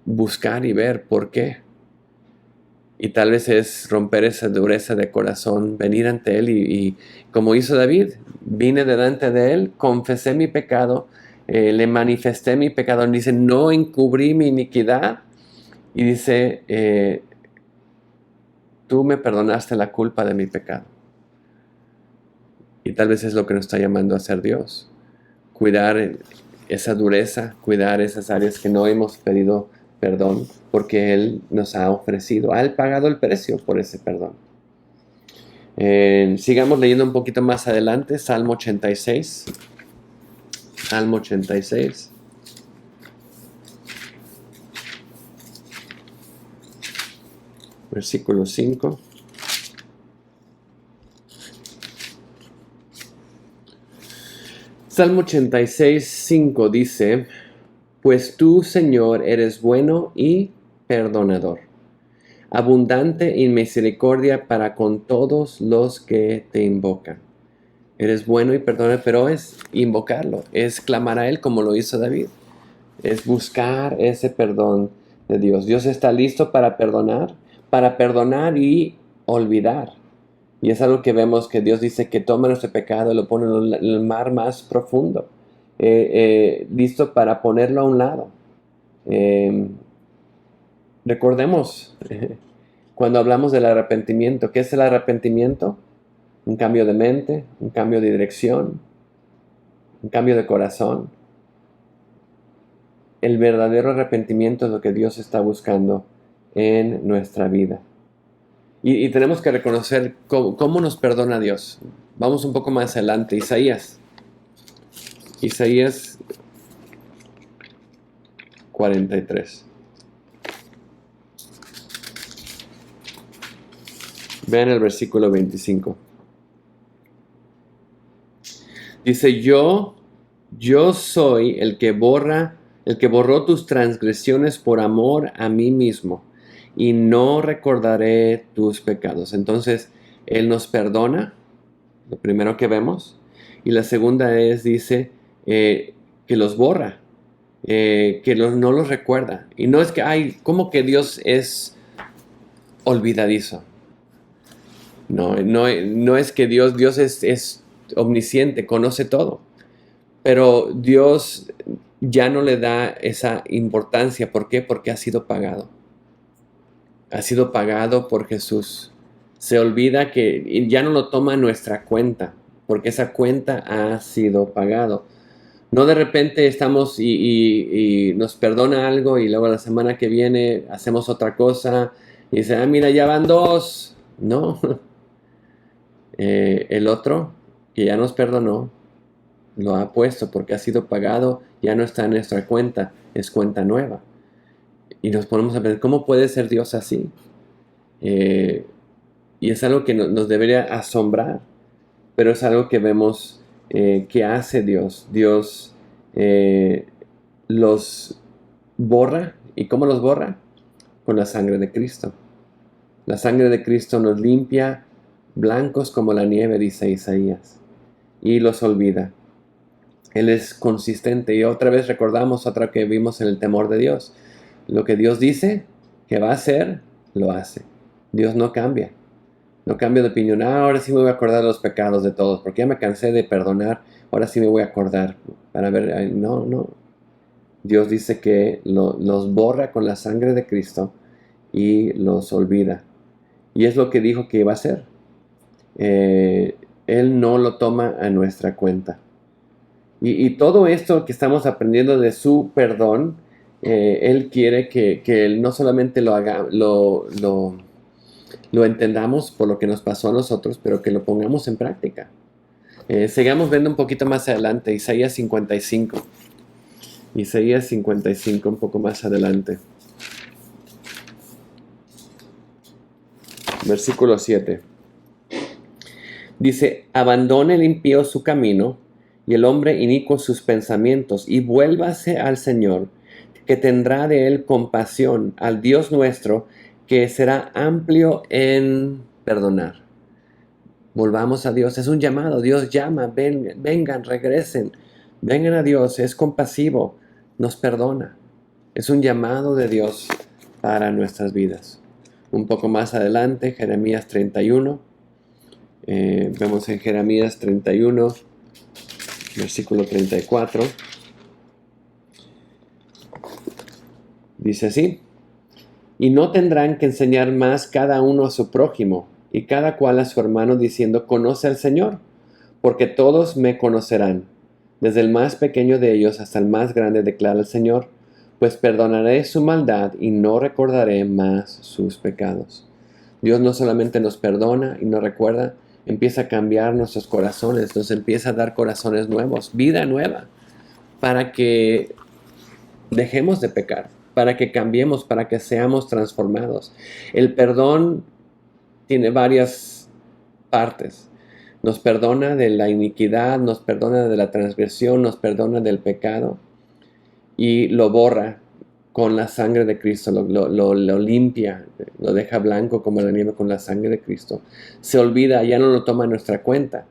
buscar y ver por qué. Y tal vez es romper esa dureza de corazón, venir ante Él y como hizo David, vine delante de Él, confesé mi pecado, le manifesté mi pecado. Dice, no encubrí mi iniquidad. Y dice, tú me perdonaste la culpa de mi pecado. Y tal vez es lo que nos está llamando a hacer Dios. Cuidar esa dureza, cuidar esas áreas que no hemos pedido perdón, porque Él nos ha ofrecido, ha pagado el precio por ese perdón. Sigamos leyendo un poquito más adelante, Salmo 86. Salmo 86. Versículo 5. Salmo 86, 5 dice, pues tú, Señor, eres bueno y perdonador, abundante en misericordia para con todos los que te invocan. Eres bueno y perdonador, pero es invocarlo, es clamar a Él como lo hizo David, es buscar ese perdón de Dios. Dios está listo para perdonar y olvidar. Y es algo que vemos que Dios dice que toma nuestro pecado y lo pone en el mar más profundo, listo para ponerlo a un lado. Recordemos cuando hablamos del arrepentimiento, ¿qué es el arrepentimiento? Un cambio de mente, un cambio de dirección, un cambio de corazón. El verdadero arrepentimiento es lo que Dios está buscando en nuestra vida. Y tenemos que reconocer cómo nos perdona Dios. Vamos un poco más adelante. Isaías 43. Vean el versículo 25. Dice, yo soy el que borró tus transgresiones por amor a mí mismo, y no recordaré tus pecados. Entonces, Él nos perdona, lo primero que vemos, y la segunda dice, que los borra, no los recuerda. Y no es que, ¿cómo que Dios es olvidadizo? No es que Dios es omnisciente, conoce todo. Pero Dios ya no le da esa importancia. ¿Por qué? Porque ha sido pagado. Ha sido pagado por Jesús. Se olvida que ya no lo toma nuestra cuenta, porque esa cuenta ha sido pagado. No de repente estamos y nos perdona algo y luego la semana que viene hacemos otra cosa y dice, mira, ya van dos. No. El otro que ya nos perdonó lo ha puesto porque ha sido pagado, ya no está en nuestra cuenta, es cuenta nueva. Y nos ponemos a pensar, ¿cómo puede ser Dios así? Y es algo que nos debería asombrar, pero es algo que vemos que hace Dios. Dios los borra. ¿Y cómo los borra? Con la sangre de Cristo. La sangre de Cristo nos limpia blancos como la nieve, dice Isaías, y los olvida. Él es consistente y otra vez recordamos otra que vimos en el temor de Dios. Lo que Dios dice que va a hacer, lo hace. Dios no cambia. No cambia de opinión. Ahora sí me voy a acordar de los pecados de todos, porque ya me cansé de perdonar. Ahora sí me voy a acordar para ver. No. Dios dice que los borra con la sangre de Cristo y los olvida. Y es lo que dijo que iba a hacer. Él no lo toma a nuestra cuenta. Y todo esto que estamos aprendiendo de su perdón, Él quiere que Él no solamente lo entendamos por lo que nos pasó a nosotros, pero que lo pongamos en práctica. Sigamos viendo un poquito más adelante, Isaías 55. Isaías 55, un poco más adelante. Versículo 7. Dice, abandone el impío su camino, y el hombre inicuo sus pensamientos, y vuélvase al Señor, que tendrá de él compasión, al Dios nuestro, que será amplio en perdonar. Volvamos a Dios, es un llamado, Dios llama, vengan, regresen, vengan a Dios, es compasivo, nos perdona. Es un llamado de Dios para nuestras vidas. Un poco más adelante, Jeremías 31. Vemos en Jeremías 31, versículo 34. Dice así: y no tendrán que enseñar más cada uno a su prójimo, y cada cual a su hermano, diciendo, conoce al Señor, porque todos me conocerán, desde el más pequeño de ellos hasta el más grande, declara el Señor, pues perdonaré su maldad y no recordaré más sus pecados. Dios no solamente nos perdona y nos recuerda, empieza a cambiar nuestros corazones, nos empieza a dar corazones nuevos, vida nueva, para que dejemos de pecar, para que cambiemos, para que seamos transformados. El perdón tiene varias partes. Nos perdona de la iniquidad, nos perdona de la transgresión, nos perdona del pecado y lo borra con la sangre de Cristo, lo limpia, lo deja blanco como la nieve con la sangre de Cristo. Se olvida, ya no lo toma en nuestra cuenta.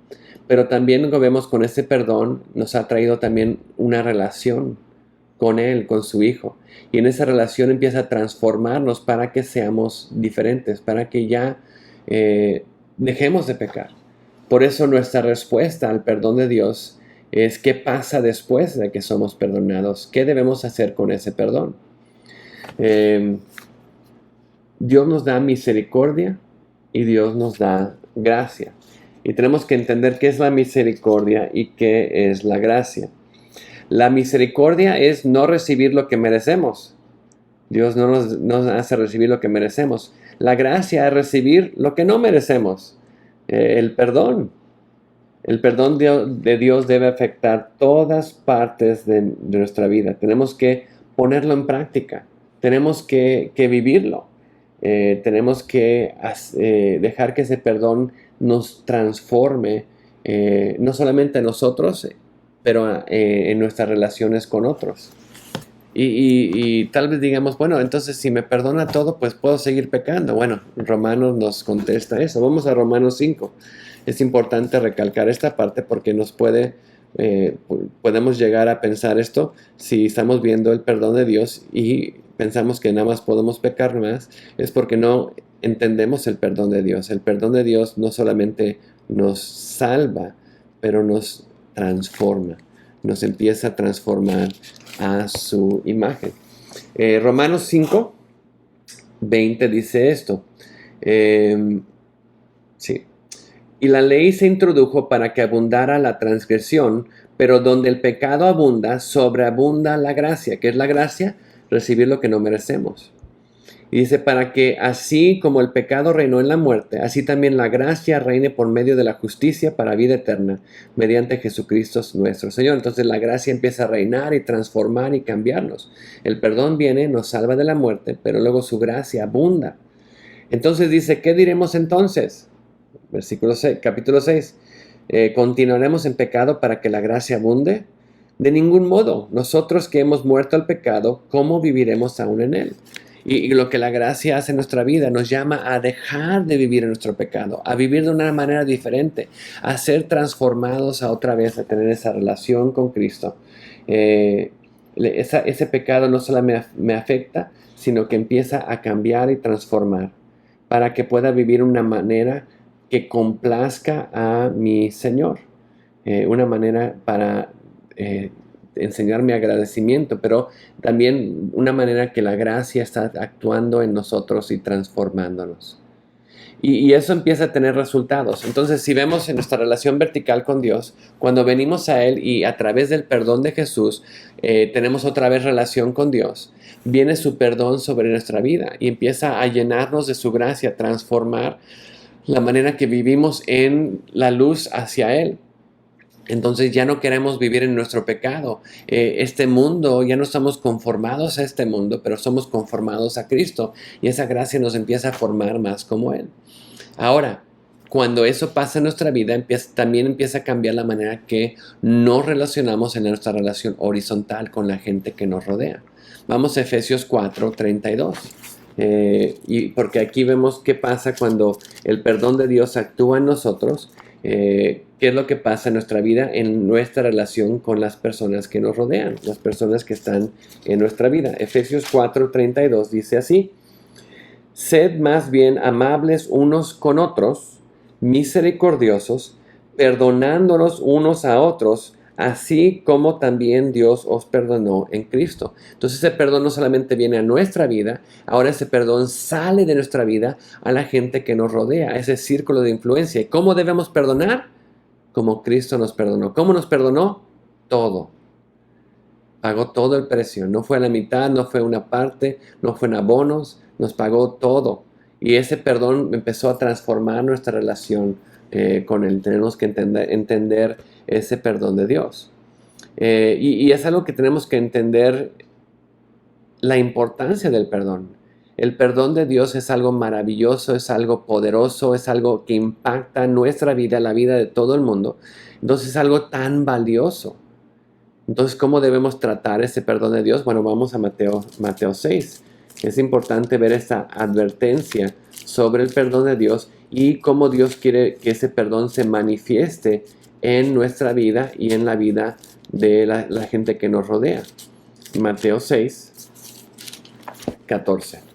Pero también lo vemos con ese perdón, nos ha traído también una relación con Él, con su Hijo. Y en esa relación empieza a transformarnos para que seamos diferentes, para que ya dejemos de pecar. Por eso nuestra respuesta al perdón de Dios es qué pasa después de que somos perdonados, qué debemos hacer con ese perdón. Dios nos da misericordia y Dios nos da gracia. Y tenemos que entender qué es la misericordia y qué es la gracia. La misericordia es no recibir lo que merecemos. Dios no nos hace recibir lo que merecemos. La gracia es recibir lo que no merecemos, el perdón. El perdón de Dios debe afectar todas partes de nuestra vida. Tenemos que ponerlo en práctica. Tenemos que vivirlo. Tenemos que dejar que ese perdón nos transforme, no solamente a nosotros, pero en nuestras relaciones con otros. Y tal vez digamos, bueno, entonces si me perdona todo, pues puedo seguir pecando. Bueno, Romanos nos contesta eso. Vamos a Romanos 5. Es importante recalcar esta parte porque podemos llegar a pensar esto si estamos viendo el perdón de Dios y pensamos que nada más podemos pecar más, es porque no entendemos el perdón de Dios. El perdón de Dios no solamente nos salva, pero nos transforma, nos empieza a transformar a su imagen. Romanos 5, 20 dice esto. Sí. Y la ley se introdujo para que abundara la transgresión, pero donde el pecado abunda, sobreabunda la gracia. ¿Qué es la gracia? Recibir lo que no merecemos. Y dice, para que así como el pecado reinó en la muerte, así también la gracia reine por medio de la justicia para vida eterna, mediante Jesucristo nuestro Señor. Entonces la gracia empieza a reinar y transformar y cambiarnos. El perdón viene, nos salva de la muerte, pero luego su gracia abunda. Entonces dice, ¿qué diremos entonces? Versículo 6, capítulo 6. ¿Continuaremos en pecado para que la gracia abunde? De ningún modo. Nosotros que hemos muerto al pecado, ¿cómo viviremos aún en él? Y lo que la gracia hace en nuestra vida nos llama a dejar de vivir en nuestro pecado, a vivir de una manera diferente, a ser transformados a otra vez, a tener esa relación con Cristo. Ese pecado no solo me afecta, sino que empieza a cambiar y transformar para que pueda vivir de una manera que complazca a mi Señor. Una manera para enseñar mi agradecimiento, pero también una manera que la gracia está actuando en nosotros y transformándonos. Y eso empieza a tener resultados. Entonces, si vemos en nuestra relación vertical con Dios, cuando venimos a Él y a través del perdón de Jesús tenemos otra vez relación con Dios, viene su perdón sobre nuestra vida y empieza a llenarnos de su gracia, transformar la manera que vivimos en la luz hacia Él. Entonces ya no queremos vivir en nuestro pecado. Este mundo, ya no estamos conformados a este mundo, pero somos conformados a Cristo. Y esa gracia nos empieza a formar más como Él. Ahora, cuando eso pasa en nuestra vida, también empieza a cambiar la manera que nos relacionamos en nuestra relación horizontal con la gente que nos rodea. Vamos a Efesios 4, 32. Y porque aquí vemos qué pasa cuando el perdón de Dios actúa en nosotros. ¿Qué es lo que pasa en nuestra vida, en nuestra relación con las personas que nos rodean, las personas que están en nuestra vida? Efesios 4:32 dice así: sed más bien amables unos con otros, misericordiosos, perdonándonos unos a otros, así como también Dios os perdonó en Cristo. Entonces ese perdón no solamente viene a nuestra vida, ahora ese perdón sale de nuestra vida a la gente que nos rodea, ese círculo de influencia. ¿Y cómo debemos perdonar? Como Cristo nos perdonó. ¿Cómo nos perdonó? Todo. Pagó todo el precio. No fue a la mitad, no fue una parte, no fue en abonos, nos pagó todo. Y ese perdón empezó a transformar nuestra relación con Él. Tenemos que entender ese perdón de Dios. Y es algo que tenemos que entender, la importancia del perdón. El perdón de Dios es algo maravilloso, es algo poderoso, es algo que impacta nuestra vida, la vida de todo el mundo. Entonces es algo tan valioso. Entonces, ¿cómo debemos tratar ese perdón de Dios? Bueno, vamos a Mateo 6. Es importante ver esta advertencia sobre el perdón de Dios y cómo Dios quiere que ese perdón se manifieste en nuestra vida y en la vida de la gente que nos rodea. Mateo 6, 14.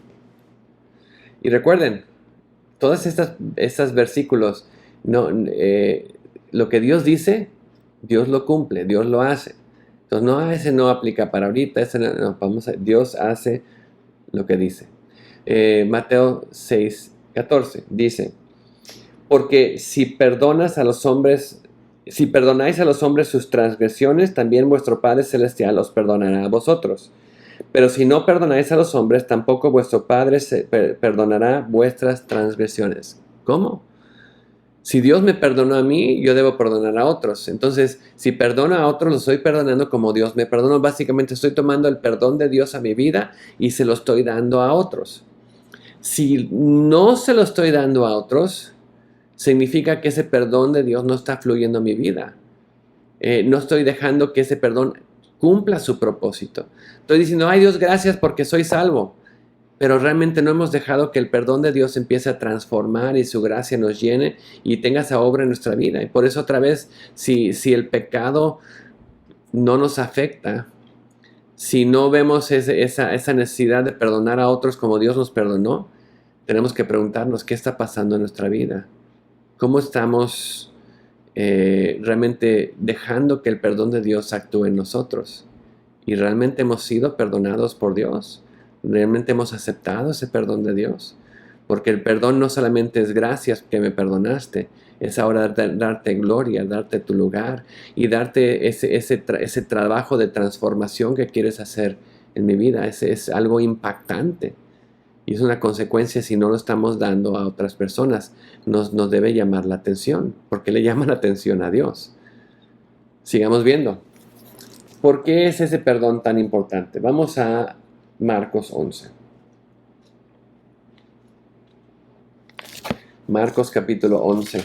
Y recuerden, todos estos versículos, lo que Dios dice, Dios lo cumple, Dios lo hace. Entonces, ese no aplica para ahorita, Dios hace lo que dice. Mateo 6, 14 dice: porque si perdonáis a los hombres sus transgresiones, también vuestro Padre Celestial os perdonará a vosotros. Pero si no perdonáis a los hombres, tampoco vuestro Padre perdonará vuestras transgresiones. ¿Cómo? Si Dios me perdonó a mí, yo debo perdonar a otros. Entonces, si perdono a otros, lo estoy perdonando como Dios me perdonó. Básicamente estoy tomando el perdón de Dios a mi vida y se lo estoy dando a otros. Si no se lo estoy dando a otros, significa que ese perdón de Dios no está fluyendo a mi vida. No estoy dejando que ese perdón cumpla su propósito. Estoy diciendo, ay Dios, gracias porque soy salvo. Pero realmente no hemos dejado que el perdón de Dios empiece a transformar y su gracia nos llene y tenga esa obra en nuestra vida. Y por eso otra vez, si el pecado no nos afecta, si no vemos esa necesidad de perdonar a otros como Dios nos perdonó, tenemos que preguntarnos qué está pasando en nuestra vida. ¿Cómo estamos realmente dejando que el perdón de Dios actúe en nosotros? ¿Y realmente hemos sido perdonados por Dios? ¿Realmente hemos aceptado ese perdón de Dios? Porque el perdón no solamente es gracias que me perdonaste, es ahora darte gloria, darte tu lugar y darte ese trabajo de transformación que quieres hacer en mi vida. Es algo impactante y es una consecuencia si no lo estamos dando a otras personas. Nos debe llamar la atención, porque le llama la atención a Dios. Sigamos viendo. ¿Por qué es ese perdón tan importante? Vamos a Marcos 11. Marcos capítulo 11.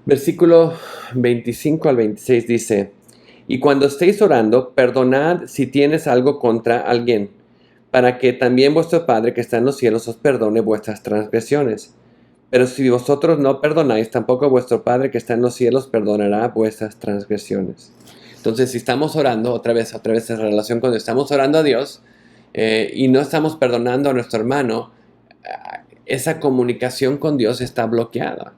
Versículo 25 al 26 dice, y cuando estéis orando, perdonad si tienes algo contra alguien, para que también vuestro Padre que está en los cielos os perdone vuestras transgresiones. Pero si vosotros no perdonáis, tampoco vuestro Padre que está en los cielos perdonará vuestras transgresiones. Entonces, si estamos orando, otra vez en relación con estamos orando a Dios y no estamos perdonando a nuestro hermano, esa comunicación con Dios está bloqueada.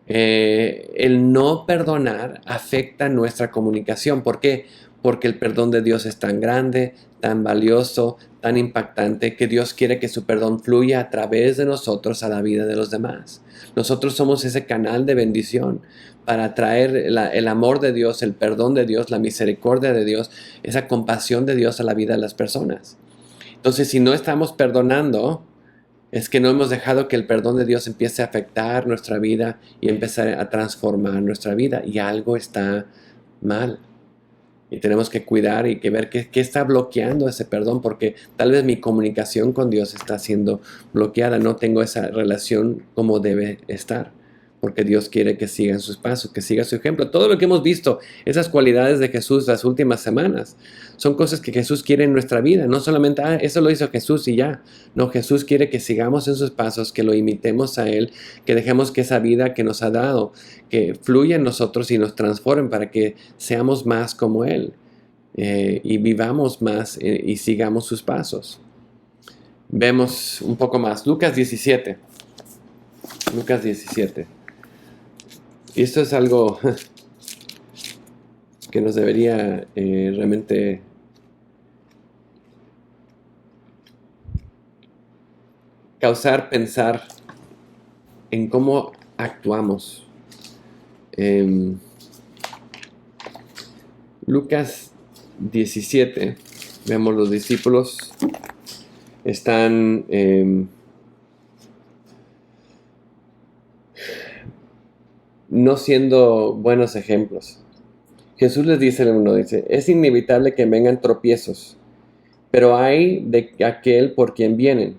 El no perdonar afecta nuestra comunicación. ¿Por qué? Porque el perdón de Dios es tan grande, tan valioso, tan impactante, que Dios quiere que su perdón fluya a través de nosotros a la vida de los demás. Nosotros somos ese canal de bendición para traer el amor de Dios, el perdón de Dios, la misericordia de Dios, esa compasión de Dios a la vida de las personas. Entonces, si no estamos perdonando, es que no hemos dejado que el perdón de Dios empiece a afectar nuestra vida y empiece a transformar nuestra vida. Y algo está mal. Y tenemos que cuidar y que ver qué está bloqueando ese perdón, porque tal vez mi comunicación con Dios está siendo bloqueada. No tengo esa relación como debe estar, porque Dios quiere que siga en sus pasos, que siga su ejemplo. Todo lo que hemos visto, esas cualidades de Jesús las últimas semanas, son cosas que Jesús quiere en nuestra vida. No solamente, eso lo hizo Jesús y ya. No, Jesús quiere que sigamos en sus pasos, que lo imitemos a Él, que dejemos que esa vida que nos ha dado, que fluya en nosotros y nos transforme para que seamos más como Él y vivamos más y sigamos sus pasos. Vemos un poco más. Lucas 17. Lucas 17. Y esto es algo que nos debería realmente causar pensar en cómo actuamos. Lucas 17, vemos los discípulos están no siendo buenos ejemplos. Jesús les dice en el 1, dice, es inevitable que vengan tropiezos, pero hay de aquel por quien vienen.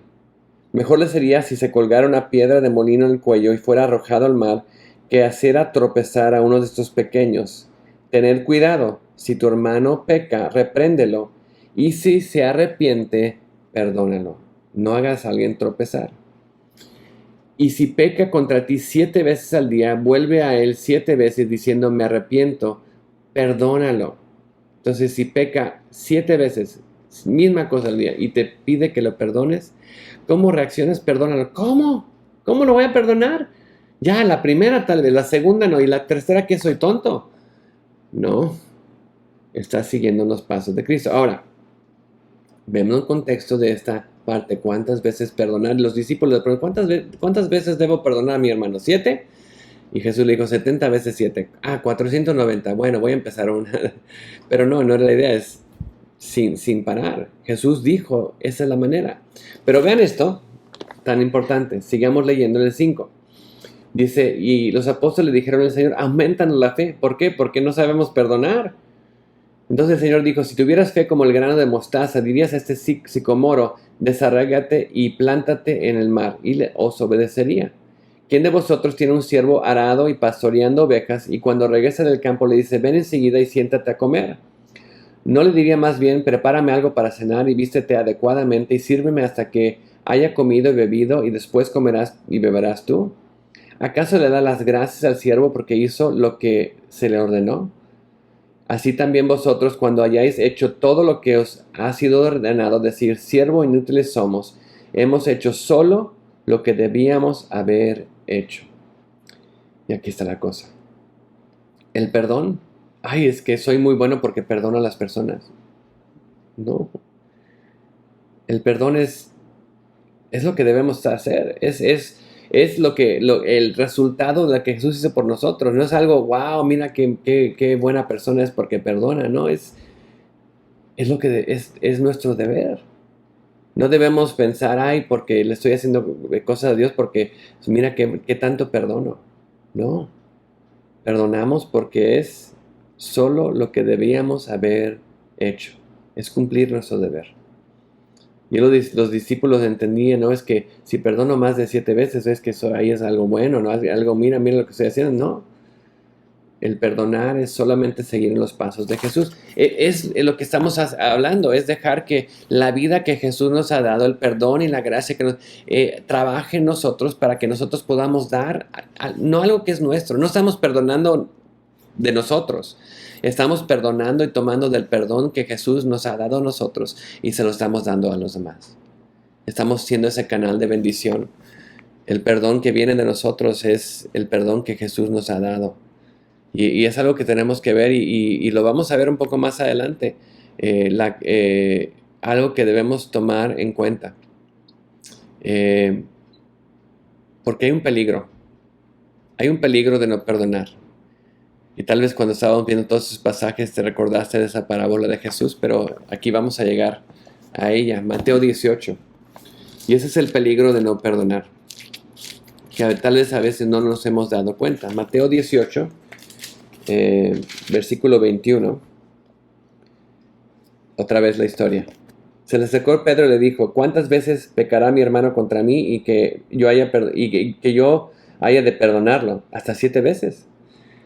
Mejor le sería si se colgara una piedra de molino en el cuello y fuera arrojado al mar, que hacer tropezar a uno de estos pequeños. Tened cuidado, si tu hermano peca, repréndelo, y si se arrepiente, perdónalo. No hagas a alguien tropezar. Y si peca contra ti 7 veces al día, vuelve a él 7 veces diciendo, me arrepiento, perdónalo. Entonces, si peca 7 veces, misma cosa al día, y te pide que lo perdones, ¿cómo reaccionas? Perdónalo. ¿Cómo? ¿Cómo lo voy a perdonar? Ya, la primera tal vez, la segunda no, y la tercera, ¿qué soy tonto? No, estás siguiendo los pasos de Cristo. Ahora, vemos el contexto de esta parte. ¿Cuántas veces perdonar? Los discípulos le preguntan, ¿cuántas veces debo perdonar a mi hermano? ¿7? Y Jesús le dijo, 70 veces 7. 490. Bueno, voy a empezar una. Pero no era la idea. Es sin parar. Jesús dijo, esa es la manera. Pero vean esto, tan importante. Sigamos leyendo en el 5. Dice, y los apóstoles dijeron al Señor, aumentanos la fe. ¿Por qué? Porque no sabemos perdonar. Entonces el Señor dijo, si tuvieras fe como el grano de mostaza, dirías a este sicomoro, desarráigate y plántate en el mar, y os obedecería. ¿Quién de vosotros tiene un siervo arado y pastoreando ovejas, y cuando regresa del campo le dice, ven enseguida y siéntate a comer? ¿No le diría más bien, prepárame algo para cenar y vístete adecuadamente y sírveme hasta que haya comido y bebido, y después comerás y beberás tú? ¿Acaso le da las gracias al siervo porque hizo lo que se le ordenó? Así también vosotros, cuando hayáis hecho todo lo que os ha sido ordenado, decir, siervo inútiles somos, hemos hecho solo lo que debíamos haber hecho. Y aquí está la cosa. El perdón, ay, es que soy muy bueno porque perdono a las personas. No. El perdón es lo que debemos hacer. Es el resultado de lo que Jesús hizo por nosotros. No es algo, wow, mira qué buena persona es porque perdona. No, es lo que es nuestro deber. No debemos pensar, ay, porque le estoy haciendo cosas a Dios porque pues, mira qué tanto perdono. No, perdonamos porque es solo lo que debíamos haber hecho. Es cumplir nuestro deber. Y los discípulos entendían, no es que si perdono más de 7 veces es que eso ahí es algo bueno, no algo, mira lo que estoy haciendo. No, el perdonar es solamente seguir en los pasos de Jesús. Es lo que estamos hablando, es dejar que la vida que Jesús nos ha dado, el perdón y la gracia que nos trabaje en nosotros para que nosotros podamos dar, no algo que es nuestro. No estamos perdonando de nosotros. Estamos perdonando y tomando del perdón que Jesús nos ha dado a nosotros y se lo estamos dando a los demás. Estamos siendo ese canal de bendición. El perdón que viene de nosotros es el perdón que Jesús nos ha dado. Y es algo que tenemos que ver y lo vamos a ver un poco más adelante. Algo que debemos tomar en cuenta. Porque hay un peligro. Hay un peligro de no perdonar. Y tal vez cuando estábamos viendo todos esos pasajes te recordaste de esa parábola de Jesús, pero aquí vamos a llegar a ella, Mateo 18. Y ese es el peligro de no perdonar, que tal vez a veces no nos hemos dado cuenta. Mateo 18, versículo 21. Otra vez la historia. Se le acercó Pedro y le dijo, ¿cuántas veces pecará mi hermano contra mí y que yo haya de perdonarlo? ¿Hasta 7 veces?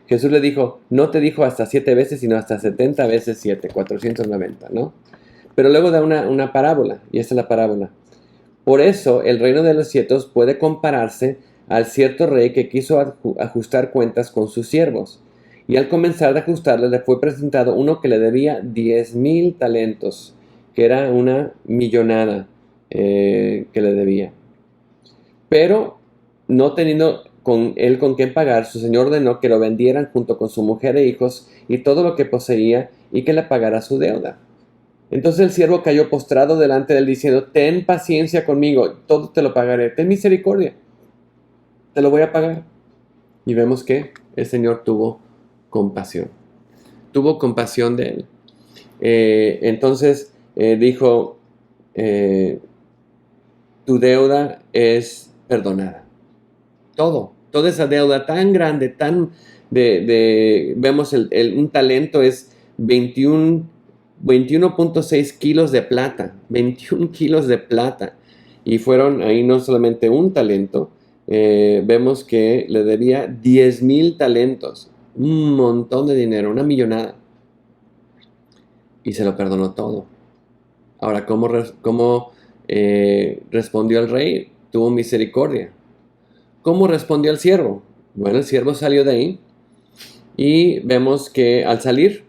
Jesús le dijo, no te dijo hasta 7 veces, sino hasta 70 veces 7, 490, ¿no? Pero luego da una parábola, y esta es la parábola. Por eso el reino de los cielos puede compararse al cierto rey que quiso ajustar cuentas con sus siervos. Y al comenzar de ajustarle, le fue presentado uno que le debía 10,000 talentos, que era una millonada que le debía. Pero no teniendo con qué pagar, su señor ordenó que lo vendieran junto con su mujer e hijos y todo lo que poseía y que le pagara su deuda. Entonces el siervo cayó postrado delante de él diciendo, ten paciencia conmigo, todo te lo pagaré, ten misericordia, te lo voy a pagar. Y vemos que el Señor tuvo compasión de él. Entonces dijo, tu deuda es perdonada. Toda esa deuda tan grande, vemos un talento es 21.6 kilos de plata, 21 kilos de plata. Y fueron ahí no solamente un talento, vemos que le debía 10,000 talentos, un montón de dinero, una millonada. Y se lo perdonó todo. Ahora, ¿cómo respondió el rey? Tuvo misericordia. ¿Cómo respondió el siervo? Bueno, el siervo salió de ahí y vemos que al salir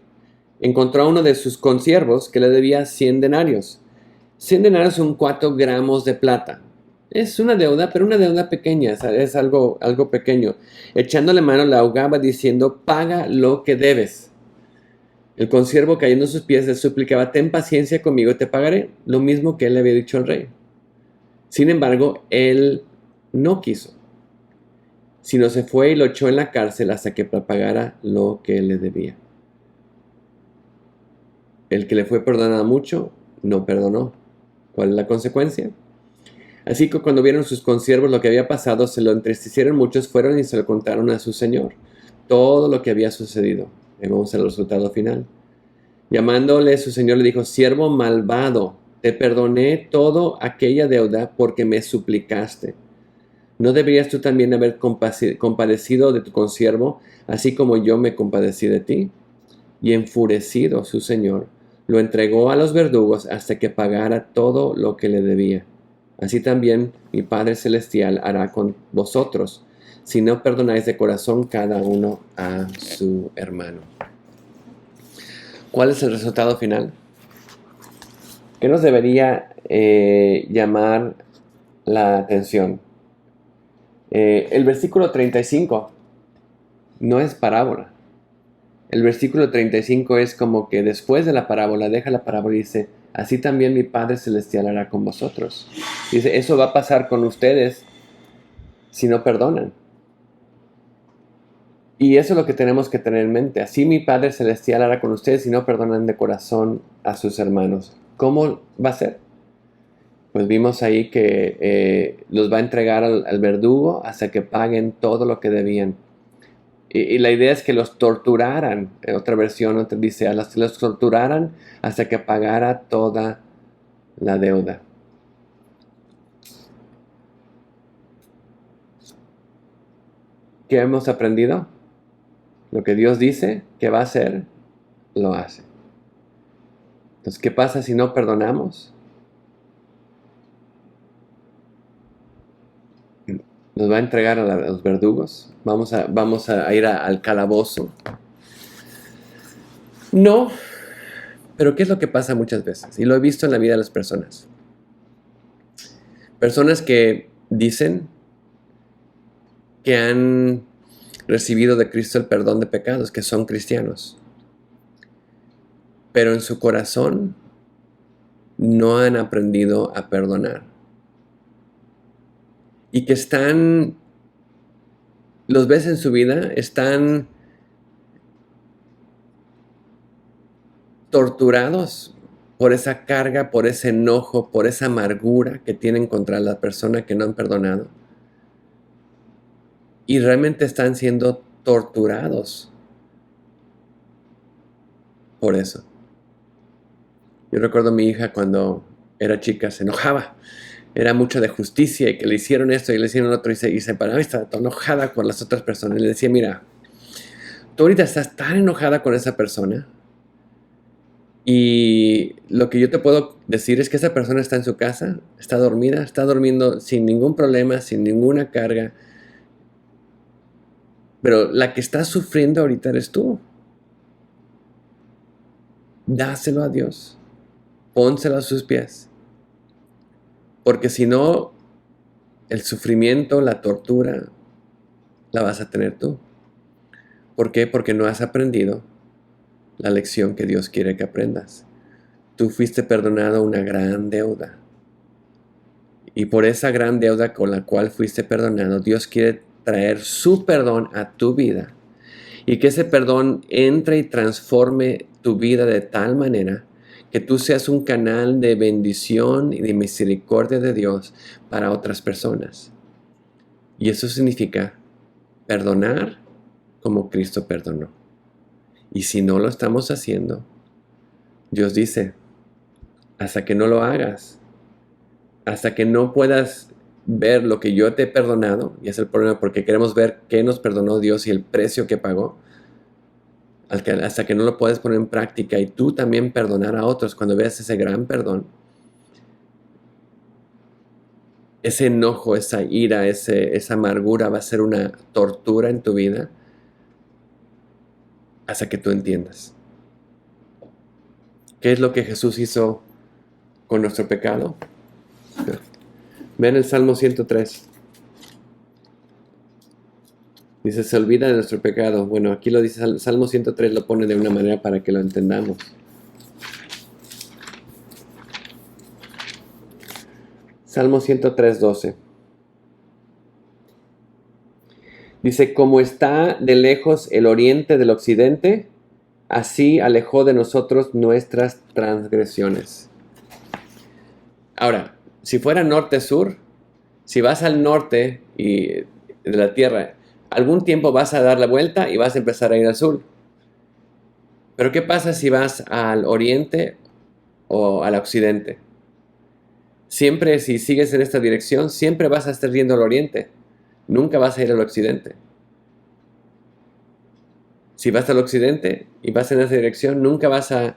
encontró a uno de sus consiervos que le debía 100 denarios. 100 denarios son 4 gramos de plata. Es una deuda, pero una deuda pequeña, es algo pequeño. Echándole mano le ahogaba diciendo, paga lo que debes. El consiervo cayendo a sus pies le suplicaba, ten paciencia conmigo y te pagaré. Lo mismo que él le había dicho al rey. Sin embargo, él no quiso, sino se fue y lo echó en la cárcel hasta que pagara lo que le debía. El que le fue perdonado mucho, no perdonó. ¿Cuál es la consecuencia? Así que cuando vieron sus consiervos lo que había pasado, se lo entristecieron muchos, fueron y se lo contaron a su señor. Todo lo que había sucedido. Y vamos al resultado final. Llamándole su señor le dijo, siervo malvado, te perdoné toda aquella deuda porque me suplicaste. ¿No deberías tú también haber compadecido de tu consiervo, así como yo me compadecí de ti? Y enfurecido su señor, lo entregó a los verdugos hasta que pagara todo lo que le debía. Así también mi Padre Celestial hará con vosotros, si no perdonáis de corazón cada uno a su hermano. ¿Cuál es el resultado final? ¿Qué nos debería llamar la atención? El versículo 35 no es parábola. El versículo 35 es como que después de la parábola, deja la parábola y dice, así también mi Padre Celestial hará con vosotros. Dice, eso va a pasar con ustedes si no perdonan. Y eso es lo que tenemos que tener en mente. Así mi Padre Celestial hará con ustedes si no perdonan de corazón a sus hermanos. ¿Cómo va a ser? Pues vimos ahí que los va a entregar al verdugo hasta que paguen todo lo que debían. Y la idea es que los torturaran. En otra versión dice, los torturaran hasta que pagara toda la deuda. ¿Qué hemos aprendido? Lo que Dios dice que va a hacer, lo hace. Entonces, ¿qué pasa si no perdonamos? Nos va a entregar a los verdugos. Vamos a ir al calabozo. No, pero ¿qué es lo que pasa muchas veces? Y lo he visto en la vida de las personas. Personas que dicen que han recibido de Cristo el perdón de pecados, que son cristianos. Pero en su corazón no han aprendido a perdonar. Y que los ves en su vida, están torturados por esa carga, por ese enojo, por esa amargura que tienen contra la persona que no han perdonado. Y realmente están siendo torturados por eso. Yo recuerdo a mi hija cuando era chica, se enojaba. Era mucho de justicia y que le hicieron esto y le hicieron otro y se paraba y estaba tan enojada con las otras personas. Y le decía, mira, tú ahorita estás tan enojada con esa persona y lo que yo te puedo decir es que esa persona está en su casa, está dormida, está durmiendo sin ningún problema, sin ninguna carga. Pero la que está sufriendo ahorita eres tú. Dáselo a Dios. Pónselo a sus pies. Porque si no, el sufrimiento, la tortura, la vas a tener tú. ¿Por qué? Porque no has aprendido la lección que Dios quiere que aprendas. Tú fuiste perdonado una gran deuda. Y por esa gran deuda con la cual fuiste perdonado, Dios quiere traer su perdón a tu vida. Y que ese perdón entre y transforme tu vida de tal manera que tú seas un canal de bendición y de misericordia de Dios para otras personas. Y eso significa perdonar como Cristo perdonó. Y si no lo estamos haciendo, Dios dice, hasta que no lo hagas, hasta que no puedas ver lo que yo te he perdonado, y es el problema porque queremos ver qué nos perdonó Dios y el precio que pagó, hasta que no lo puedes poner en práctica y tú también perdonar a otros cuando veas ese gran perdón, ese enojo, esa ira, esa amargura va a ser una tortura en tu vida hasta que tú entiendas. ¿Qué es lo que Jesús hizo con nuestro pecado? Ven el Salmo 103. Dice, se olvida de nuestro pecado. Bueno, aquí lo dice, Salmo 103 lo pone de una manera para que lo entendamos. Salmo 103, 12. Dice, como está de lejos el oriente del occidente, Así alejó de nosotros nuestras transgresiones. Ahora, si fuera norte-sur, si vas al norte de la tierra, algún tiempo vas a dar la vuelta y vas a empezar a ir al sur. Pero ¿qué pasa si vas al oriente o al occidente? Siempre, si sigues en esta dirección, siempre vas a estar yendo al oriente. Nunca vas a ir al occidente. Si vas al occidente y vas en esa dirección, nunca vas a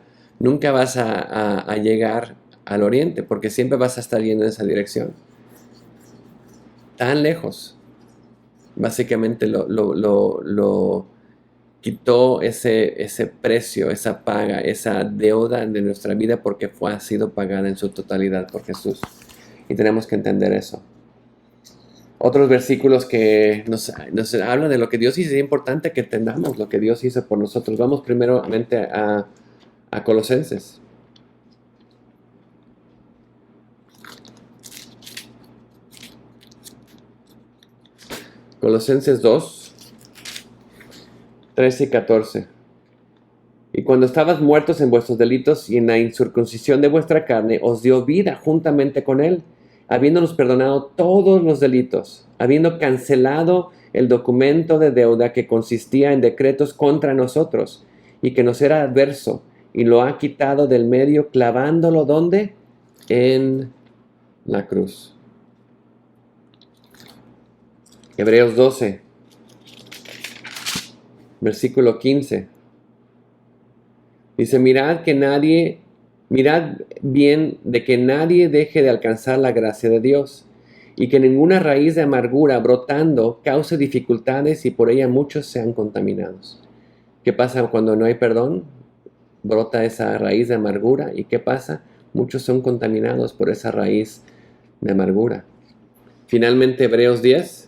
llegar al oriente, porque siempre vas a estar yendo en esa dirección. Tan lejos. Básicamente lo quitó ese precio, esa paga, esa deuda de nuestra vida porque ha sido pagada en su totalidad por Jesús. Y tenemos que entender eso. Otros versículos que nos hablan de lo que Dios hizo. Es importante que entendamos lo que Dios hizo por nosotros. Vamos primeramente a Colosenses. Colosenses 2, 13 y 14. Y cuando estabas muertos en vuestros delitos y en la incircuncisión de vuestra carne, os dio vida juntamente con Él, habiéndonos perdonado todos los delitos, habiendo cancelado el documento de deuda que consistía en decretos contra nosotros y que nos era adverso, y lo ha quitado del medio, clavándolo ¿dónde? En la cruz. Hebreos 12, versículo 15. Dice, mirad bien de que nadie deje de alcanzar la gracia de Dios, y que ninguna raíz de amargura brotando cause dificultades y por ella muchos sean contaminados. ¿Qué pasa cuando no hay perdón? Brota esa raíz de amargura, ¿y qué pasa? Muchos son contaminados por esa raíz de amargura. Finalmente, Hebreos 10,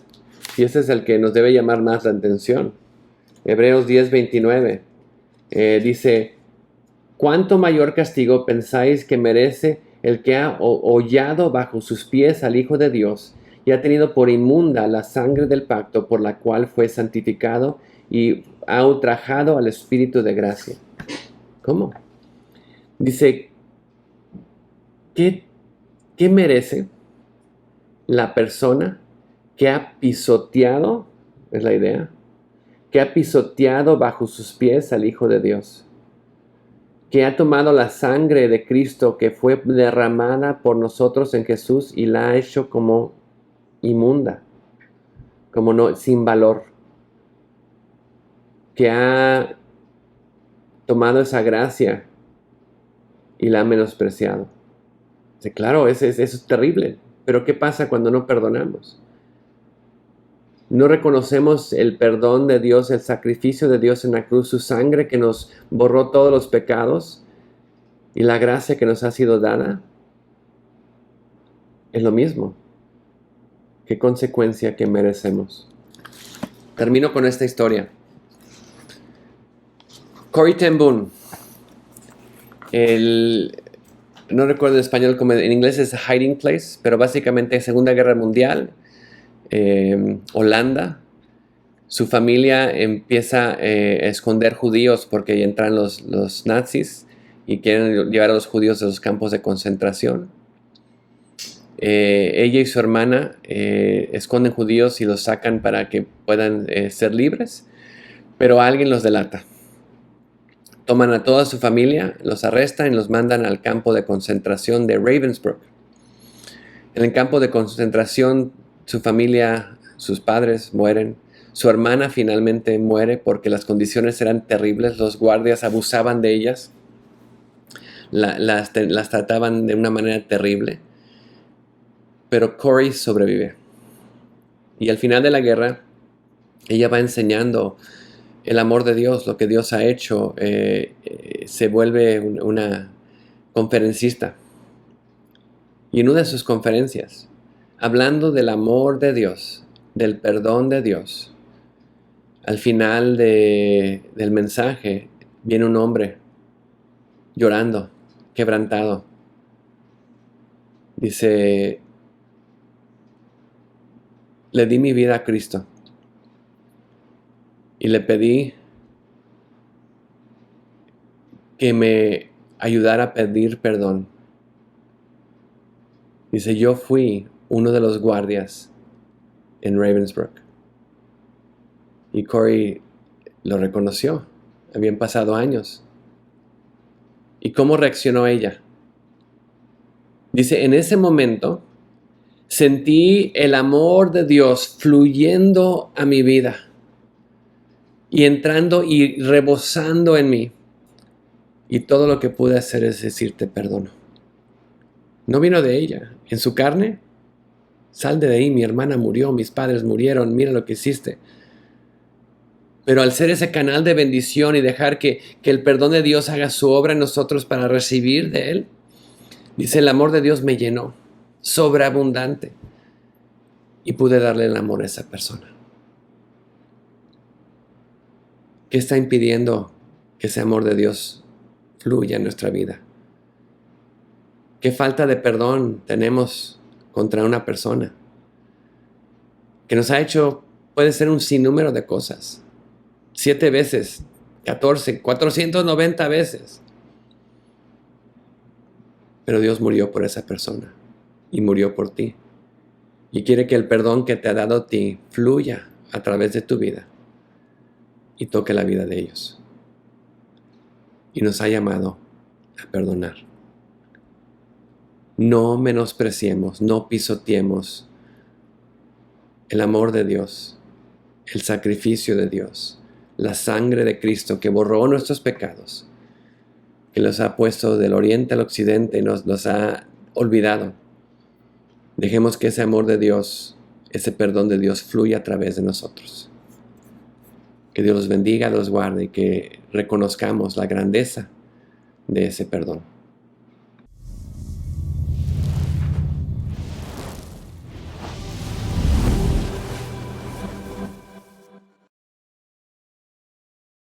y este es el que nos debe llamar más la atención. Hebreos 10, 29, dice, ¿cuánto mayor castigo pensáis que merece el que ha hollado bajo sus pies al Hijo de Dios y ha tenido por inmunda la sangre del pacto por la cual fue santificado y ha ultrajado al Espíritu de gracia? ¿Cómo? Dice, ¿qué merece la persona que ha pisoteado, es la idea, que ha pisoteado bajo sus pies al Hijo de Dios? Que ha tomado la sangre de Cristo que fue derramada por nosotros en Jesús y la ha hecho como inmunda, como no, sin valor. Que ha tomado esa gracia y la ha menospreciado. Sí, claro, eso es terrible. Pero ¿qué pasa cuando no perdonamos? No reconocemos el perdón de Dios, el sacrificio de Dios en la cruz, su sangre que nos borró todos los pecados y la gracia que nos ha sido dada. Es lo mismo. ¿Qué consecuencia que merecemos? Termino con esta historia. Corrie ten Boom, no recuerdo en español, como en inglés es Hiding Place, pero básicamente Segunda Guerra Mundial, Holanda, su familia empieza a esconder judíos porque entran los nazis y quieren llevar a los judíos a los campos de concentración. Ella y su hermana esconden judíos y los sacan para que puedan ser libres, pero alguien los delata. Toman a toda su familia, los arrestan y los mandan al campo de concentración de Ravensbrück. En el campo de concentración, su familia, sus padres mueren. Su hermana finalmente muere porque las condiciones eran terribles. Los guardias abusaban de ellas. Las trataban de una manera terrible. Pero Corrie sobrevive. Y al final de la guerra, ella va enseñando el amor de Dios, lo que Dios ha hecho. Se vuelve una conferencista. Y en una de sus conferencias, hablando del amor de Dios, del perdón de Dios, al final del mensaje viene un hombre llorando, quebrantado. Dice, le di mi vida a Cristo y le pedí que me ayudara a pedir perdón. Dice, yo fui uno de los guardias en Ravensbrück. Y Corey lo reconoció. Habían pasado años. ¿Y cómo reaccionó ella? Dice, en ese momento sentí el amor de Dios fluyendo a mi vida y entrando y rebosando en mí. Y todo lo que pude hacer es decirte perdono. No vino de ella. En su carne, sal de ahí, mi hermana murió, mis padres murieron, mira lo que hiciste. Pero al ser ese canal de bendición y dejar que el perdón de Dios haga su obra en nosotros para recibir de Él, dice, el amor de Dios me llenó, sobreabundante. Y pude darle el amor a esa persona. ¿Qué está impidiendo que ese amor de Dios fluya en nuestra vida? ¿Qué falta de perdón tenemos contra una persona que nos ha hecho, puede ser un sinnúmero de cosas? 7 veces, 14, 490 veces. Pero Dios murió por esa persona y murió por ti. Y quiere que el perdón que te ha dado a ti fluya a través de tu vida y toque la vida de ellos. Y nos ha llamado a perdonar. No menospreciemos, no pisoteemos el amor de Dios, el sacrificio de Dios, la sangre de Cristo que borró nuestros pecados, que los ha puesto del oriente al occidente y nos ha olvidado. Dejemos que ese amor de Dios, ese perdón de Dios fluya a través de nosotros. Que Dios los bendiga, los guarde y que reconozcamos la grandeza de ese perdón.